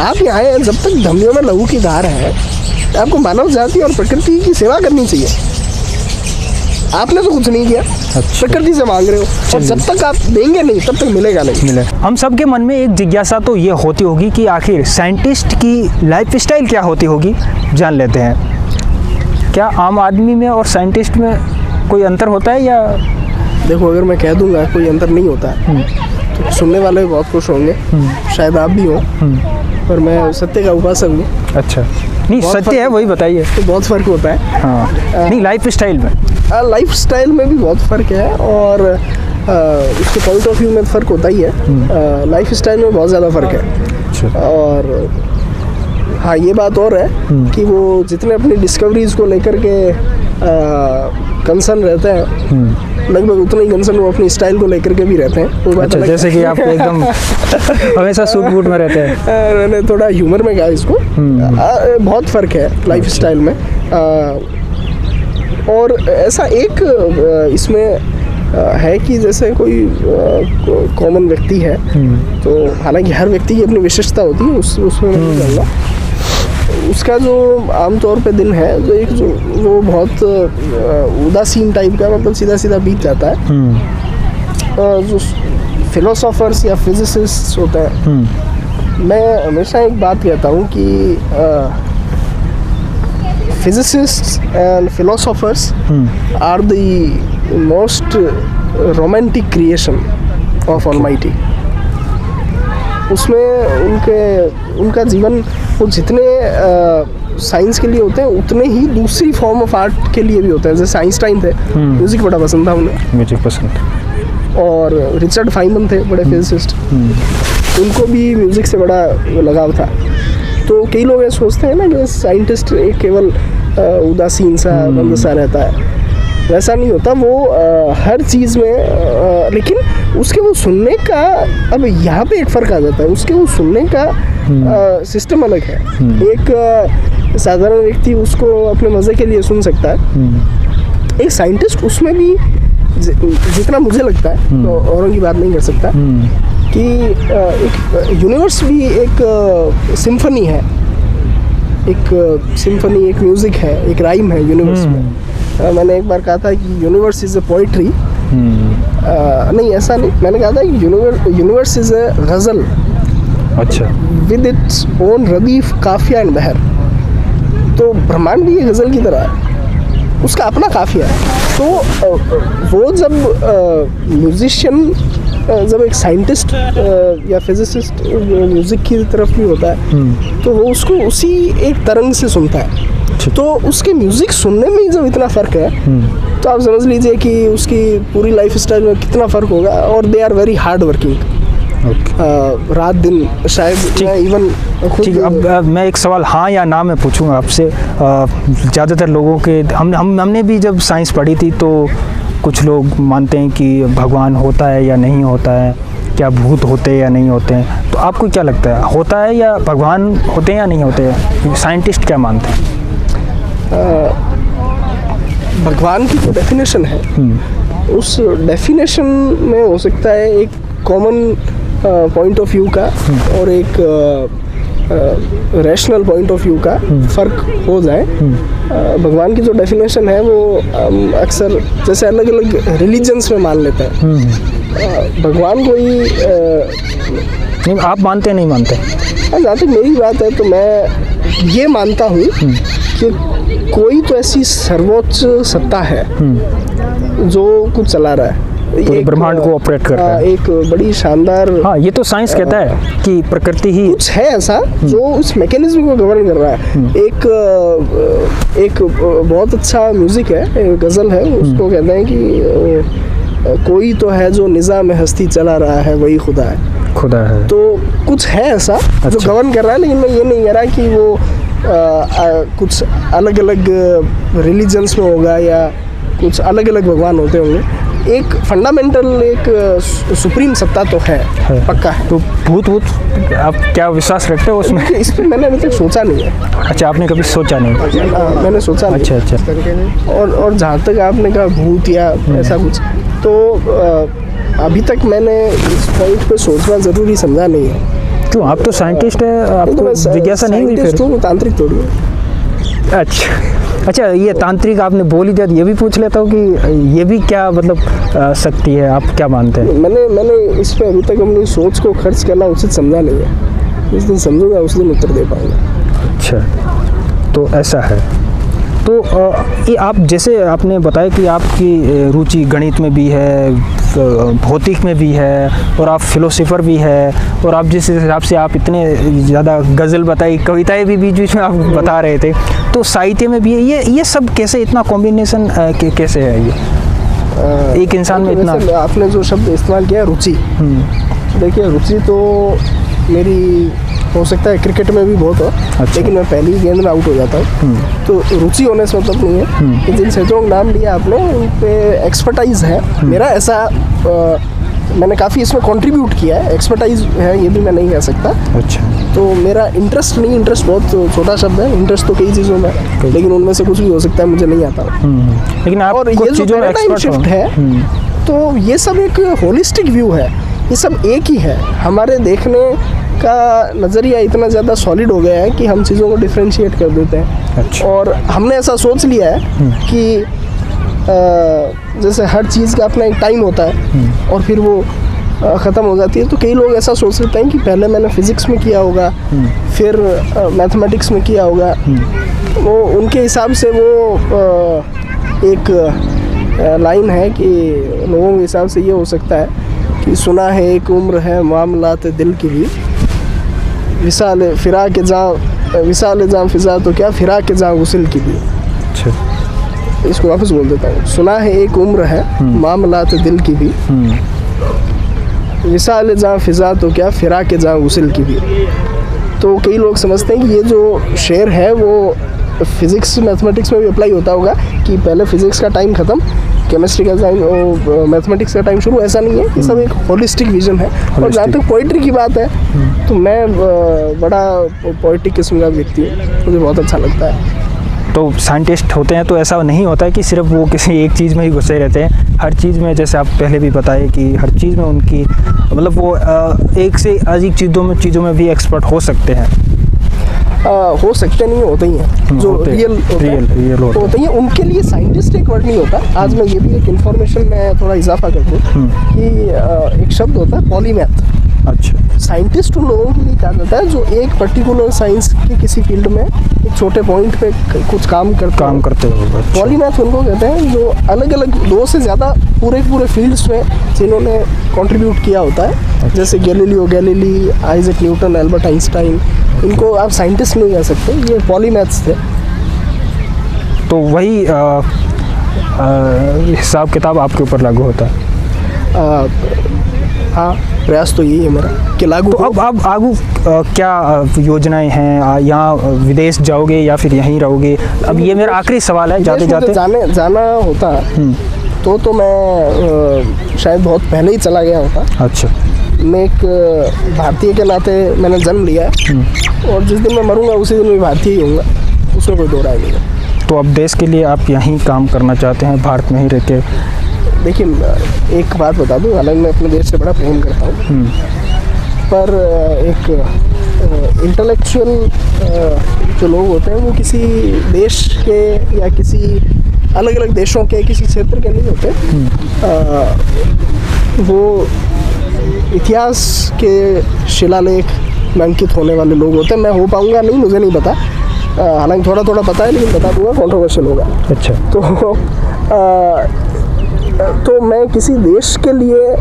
आप यहाँ हैं, जब तक धमनियों में लहू की धार है, आपको मानव जाति और प्रकृति की सेवा करनी चाहिए। आपने तो कुछ नहीं किया, प्रकृति से मांग रहे हो, और जब तक आप देंगे नहीं तब तक मिलेगा नहीं। हम सबके मन में एक जिज्ञासा तो ये होती होगी कि आखिर साइंटिस्ट की लाइफस्टाइल क्या होती होगी, जान लेते हैं। क्या आम आदमी में और साइंटिस्ट में कोई अंतर होता है या? देखो, अगर मैं कह दूंगा कोई अंतर नहीं होता है तो सुनने वाले भी बहुत खुश होंगे, शायद आप भी हो, पर मैं सत्य का उपासक हूँ। अच्छा, नहीं सत्य है वही बताइए। तो बहुत फ़र्क होता है। हाँ, नहीं लाइफ स्टाइल में। लाइफ स्टाइल में भी बहुत फ़र्क है, और उसके पॉइंट ऑफ व्यू में फ़र्क होता ही है। लाइफ स्टाइल में बहुत ज़्यादा फ़र्क है। और हाँ, ये बात और है कि वो जितने अपनी डिस्कवरीज़ को लेकर के कंसर्न रहते हैं, लगभग उतना ही कंसर्न वो अपनी स्टाइल को लेकर के भी रहते हैं। वो बात अच्छा, जैसे कि आप एकदम हमेशा सूट बूट में रहते हैं। मैंने थोड़ा ह्यूमर में कहा इसको। बहुत फ़र्क है लाइफ स्टाइल में। और ऐसा एक इसमें है कि जैसे कोई कॉमन व्यक्ति है, तो हालांकि हर व्यक्ति की अपनी विशेषता होती है, उसमें नहीं जानना। उसका जो आमतौर पे दिन है, जो वो बहुत उदासीन टाइप का, मतलब सीधा सीधा बीत जाता है। जो फिलोसोफर्स या फिजिसिस्ट होते हैं, मैं हमेशा एक बात कहता हूँ कि physicists and philosophers are the most romantic creation of Almighty. उसमें उनका जीवन वो जितने साइंस के लिए होते हैं उतने ही दूसरी फॉर्म ऑफ आर्ट के लिए भी होते हैं। जैसे आइंस्टाइन थे, म्यूज़िक बड़ा पसंद था उन्हें, म्यूजिक पसंद। और रिचर्ड फाइनमैन थे, बड़े फिजिसिस्ट, उनको भी म्यूज़िक से बड़ा लगाव था। तो कई लोग ऐसे सोचते हैं ना कि साइंटिस्ट एक केवल उदासीन सा बंद सा रहता है, वैसा नहीं होता। वो हर चीज़ में लेकिन उसके वो सुनने का, अब यहाँ पे एक फ़र्क आ जाता है, उसके वो सुनने का सिस्टम अलग है। एक साधारण व्यक्ति उसको अपने मज़े के लिए सुन सकता है, एक साइंटिस्ट उसमें भी जितना मुझे लगता है, तो औरों की बात नहीं कर सकता, कि एक यूनिवर्स भी एक सिम्फनी है, एक म्यूज़िक है, एक राइम है यूनिवर्स में। मैंने एक बार कहा था कि यूनिवर्स इज़ अ पोइट्री। नहीं, ऐसा नहीं, मैंने कहा था कि यूनिवर्स इज़ अ गज़ल। अच्छा, विद इट्स ओन रदीफ, काफिया एंड बहर। तो ब्रह्मांड भी ये गज़ल की तरह है, उसका अपना काफिया है। तो वो जब म्यूजिशियन, जब एक साइंटिस्ट या फिजिसिस्ट म्यूज़िक की तरफ भी होता है, तो वो उसको उसी एक तरंग से सुनता है। तो उसके म्यूज़िक सुनने में जब इतना फ़र्क है, तो आप समझ लीजिए कि उसकी पूरी लाइफ स्टाइल में कितना फ़र्क होगा। और they are very hard working, रात दिन, शायद इवन ठीक। अब मैं एक सवाल हाँ या ना में पूछूंगा आपसे। ज़्यादातर लोगों के हमने भी जब साइंस पढ़ी थी, तो कुछ लोग मानते हैं कि भगवान होता है या नहीं होता है, क्या भूत होते हैं या नहीं होते हैं। तो आपको क्या लगता है, होता है या भगवान होते हैं या नहीं होते हैं? साइंटिस्ट क्या मानते हैं? भगवान की जो डेफिनेशन है, उस डेफिनेशन में हो सकता है एक कॉमन पॉइंट ऑफ व्यू का और एक रैशनल पॉइंट ऑफ व्यू का फ़र्क हो जाए। भगवान की जो डेफिनेशन है वो अक्सर जैसे अलग अलग रिलीजन्स में मान लेते हैं। भगवान कोई नहीं, आप मानते नहीं मानते? जहाँ तक मेरी बात है, तो मैं ये मानता हूँ कि कोई तो ऐसी सर्वोच्च सत्ता है जो कुछ चला रहा है, पूरे ब्रह्मांड को ऑपरेट करता है। एक बड़ी शानदार, हाँ, ये तो साइंस कहता है कि प्रकृति ही कुछ है ऐसा जो उस मैकेनिज्म को गवर्न कर रहा है। एक बहुत अच्छा म्यूजिक है, गज़ल है, उसको कहते हैं कि कोई तो है जो निज़ाम हस्ती चला रहा है, वही खुदा है। तो कुछ है ऐसा जो गवर्न कर रहा है, लेकिन मैं ये नहीं कह रहा कि वो कुछ अलग अलग रिलीजन्स में होगा या कुछ अलग अलग भगवान होते होंगे। एक फंडामेंटल, एक सुप्रीम सत्ता तो है, पक्का है। तो भूत आप क्या विश्वास रखते हो उसमें? इस पर मैंने अभी तक सोचा नहीं है। अच्छा, आपने कभी सोचा नहीं? मैंने सोचा नहीं। अच्छा। और जहाँ तक आपने कहा भूत या ऐसा कुछ, तो अभी तक मैंने इस पॉइंट पे सोचना ज़रूरी समझा नहीं है। क्यों? आप तो साइंटिस्ट है, आपको जिज्ञासा नहीं हुई फिर? तो तांत्रिक थोड़ी है। अच्छा, ये तांत्रिक आपने बोल ही दिया, ये भी पूछ लेता हूँ कि ये भी क्या मतलब शक्ति है, आप क्या मानते हैं? मैंने इस पर अभी तक अपनी सोच को खर्च करना उचित समझा नहीं है। जिस दिन समझूंगा उस दिन उत्तर दे पाऊंगा। अच्छा, तो ऐसा है। तो ये आप जैसे आपने बताया कि आपकी रुचि गणित में भी है, भौतिक में भी है, और आप फिलोसोफर भी है, और आप जिस हिसाब से आप इतने ज़्यादा गज़ल बताई, कविताएं भी बीच बीच में आप बता रहे थे, तो साहित्य में भी है। ये सब कैसे इतना कॉम्बिनेशन कैसे है ये एक इंसान में इतना? आपने जो शब्द इस्तेमाल किया रुचि, देखिए रुचि तो मेरी हो सकता है क्रिकेट में भी बहुत हो, अच्छा। लेकिन मैं पहली गेंद में आउट हो जाता हूँ, तो रुचि होने से मतलब नहीं है कि जिन क्षेत्रों का नाम लिया आपने उन पे एक्सपर्टाइज है मेरा, ऐसा मैंने काफ़ी इसमें कंट्रीब्यूट किया है, एक्सपर्टाइज है ये भी मैं नहीं कह सकता। अच्छा। तो मेरा इंटरेस्ट नहीं, इंटरेस्ट बहुत छोटा शब्द है, इंटरेस्ट तो कई चीज़ों में, लेकिन उनमें से कुछ भी हो सकता है, मुझे नहीं आता। लेकिन आप और ये जो पैराडाइम शिफ्ट है, तो ये सब एक होलिस्टिक व्यू है, ये सब एक ही है। हमारे देखने का नज़रिया इतना ज़्यादा सॉलिड हो गया है कि हम चीज़ों को डिफ्रेंशिएट कर देते हैं। अच्छा। और हमने ऐसा सोच लिया है कि जैसे हर चीज़ का अपना एक टाइम होता है और फिर वो ख़त्म हो जाती है, तो कई लोग ऐसा सोच लेते हैं कि पहले मैंने फ़िज़िक्स में किया होगा, फिर मैथमेटिक्स में किया होगा। वो उनके हिसाब से वो एक लाइन है कि लोगों के हिसाब से ये हो सकता है कि सुना है एक उम्र है मामलात दिल की भी, विसाल फिरा के जां फिजा तो क्या फिरा के जां गुस्ल की भी। अच्छा। इसको वापस बोल देता हूँ, सुना है एक उम्र है मामलात दिल की भी, विसाल जां फिजा तो क्या फिरा के जां गुस्ल की भी। तो कई लोग समझते हैं कि ये जो शेर है वो फिज़िक्स मैथमेटिक्स में भी अप्लाई होता होगा कि पहले फिज़िक्स का टाइम ख़त्म, केमिस्ट्री का टाइम और मैथमेटिक्स का टाइम शुरू, ऐसा नहीं है। ये सब एक होलिस्टिक विजन है। और जहाँ तक पोइट्री की बात है, तो मैं बड़ा पोइटिक किस्म का व्यक्ति हूँ, मुझे बहुत अच्छा लगता है। तो साइंटिस्ट होते हैं तो ऐसा नहीं होता है कि सिर्फ वो किसी एक चीज़ में ही घुसे रहते हैं, हर चीज़ में, जैसे आप पहले भी बताए कि हर चीज़ में उनकी मतलब वो एक से अधिक चीज़ों में भी एक्सपर्ट हो सकते हैं। हो सकते नहीं, होते ही हैं जो रियल होते हैं, उनके लिए साइंटिस्ट एक वर्ड नहीं होता। आज मैं ये भी एक इन्फॉर्मेशन में थोड़ा इजाफा कर दूँ कि एक शब्द होता है पॉलीमैथ। अच्छा। साइंटिस्ट उन लोगों के लिए कहा जाता है जो एक पर्टिकुलर साइंस के किसी फील्ड में एक छोटे पॉइंट पे कुछ काम करते हो। पॉलीमैथ उनको कहते हैं जो अलग अलग 2 से ज़्यादा पूरे फील्ड्स में जिन्होंने कंट्रीब्यूट किया होता है, जैसे Galilei, Isaac Newton, Albert Einstein, इनको आप साइंटिस्ट नहीं कह सकते, ये पॉलीमैथ्स थे। तो वही हिसाब किताब आपके ऊपर लागू होता है? हाँ, प्रयास तो यही है मेरा कि लागू। तो अब आगू क्या योजनाएं हैं? यहाँ विदेश जाओगे या फिर यहीं रहोगे? अब ये मेरा आखिरी सवाल है, जाते जाना होता तो मैं शायद बहुत पहले ही चला गया होता। अच्छा। मैं एक भारतीय के नाते मैंने जन्म लिया है, और जिस दिन मैं मरूंगा उसी दिन मैं भारतीय ही हूँगा, उसमें कोई दो राय नहीं है। तो अब देश के लिए आप यहीं काम करना चाहते हैं, भारत में ही रह के? देखिए, एक बात बता दूं, हालांकि मैं अपने देश से बड़ा प्रेम करता हूँ, पर एक इंटेलेक्चुअल जो लोग होते हैं वो किसी देश के या किसी अलग अलग देशों के किसी क्षेत्र के नहीं होते। वो इतिहास के शिलालेख में अंकित होने वाले लोग होते हैं। मैं हो पाऊँगा नहीं, मुझे नहीं पता, हालांकि थोड़ा थोड़ा पता है, लेकिन बता दूँगा, कॉन्ट्रोवर्शियल होगा। अच्छा। तो मैं किसी देश के लिए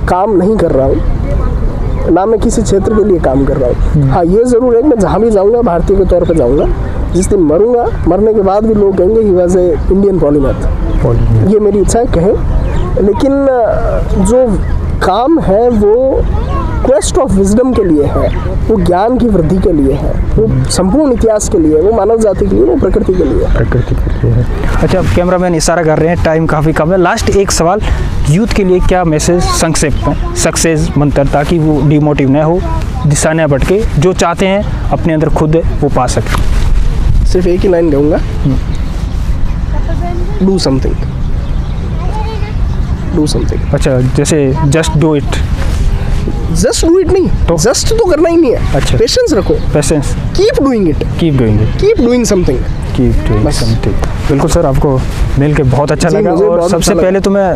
काम नहीं कर रहा हूँ, ना मैं किसी क्षेत्र के लिए काम कर रहा हूँ। हाँ, ये ज़रूर है कि मैं जहाँ भी जाऊँगा भारतीय के तौर पे जाऊँगा। जिस दिन मरूँगा, मरने के बाद भी लोग कहेंगे he was a Indian polymath. ये मेरी इच्छा है कहें, लेकिन जो काम है वो क्वेस्ट ऑफ विजडम के लिए है, वो ज्ञान की वृद्धि के लिए है, वो संपूर्ण इतिहास के लिए, वो मानव जाति के लिए, वो प्रकृति के लिए है। अच्छा, कैमरामैन इशारा कर रहे हैं, टाइम काफ़ी कम है। लास्ट एक सवाल, यूथ के लिए क्या मैसेज संक्षेप में, सक्सेस मंत्र, ताकि वो डिमोटिव न हो, दिशा न भटके, जो चाहते हैं अपने अंदर खुद वो पा सके? सिर्फ एक ही लाइन कहूँगा, डू समथिंग। अच्छा, जैसे जस्ट डू इट नहीं, तो जस्ट तो करना ही नहीं है। अच्छा। पेशेंस रखो, कीप डूइंग समथिंग। बिल्कुल सर, आपको मिल के बहुत अच्छा लगा, और सबसे पहले तो मैं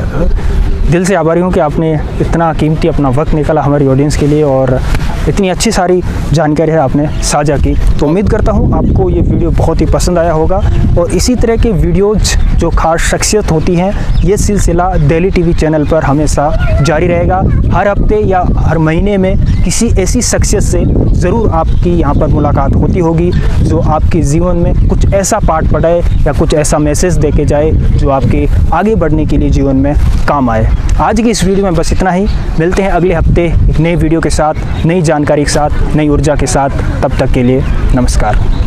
दिल से आभारी हूँ कि आपने इतना कीमती अपना वक्त निकाला हमारी ऑडियंस के लिए, और इतनी अच्छी सारी जानकारी है आपने साझा की। तो उम्मीद करता हूँ आपको ये वीडियो बहुत ही पसंद आया होगा और इसी तरह के वीडियोज़ जो खास शख्सियत होती हैं ये सिलसिला दिल्ली टीवी चैनल पर हमेशा जारी रहेगा। हर हफ्ते या हर महीने में किसी ऐसी शख्सियत से ज़रूर आपकी यहाँ पर मुलाकात होती होगी जो आपके जीवन में कुछ ऐसा पाठ पढ़ाए या कुछ ऐसा मैसेज दे के जाए जो आपके आगे बढ़ने के लिए जीवन में काम आए। आज की इस वीडियो में बस इतना ही। मिलते हैं अगले हफ्ते एक नई वीडियो के साथ, नई जानकारी के साथ, नई ऊर्जा के साथ। तब तक के लिए नमस्कार।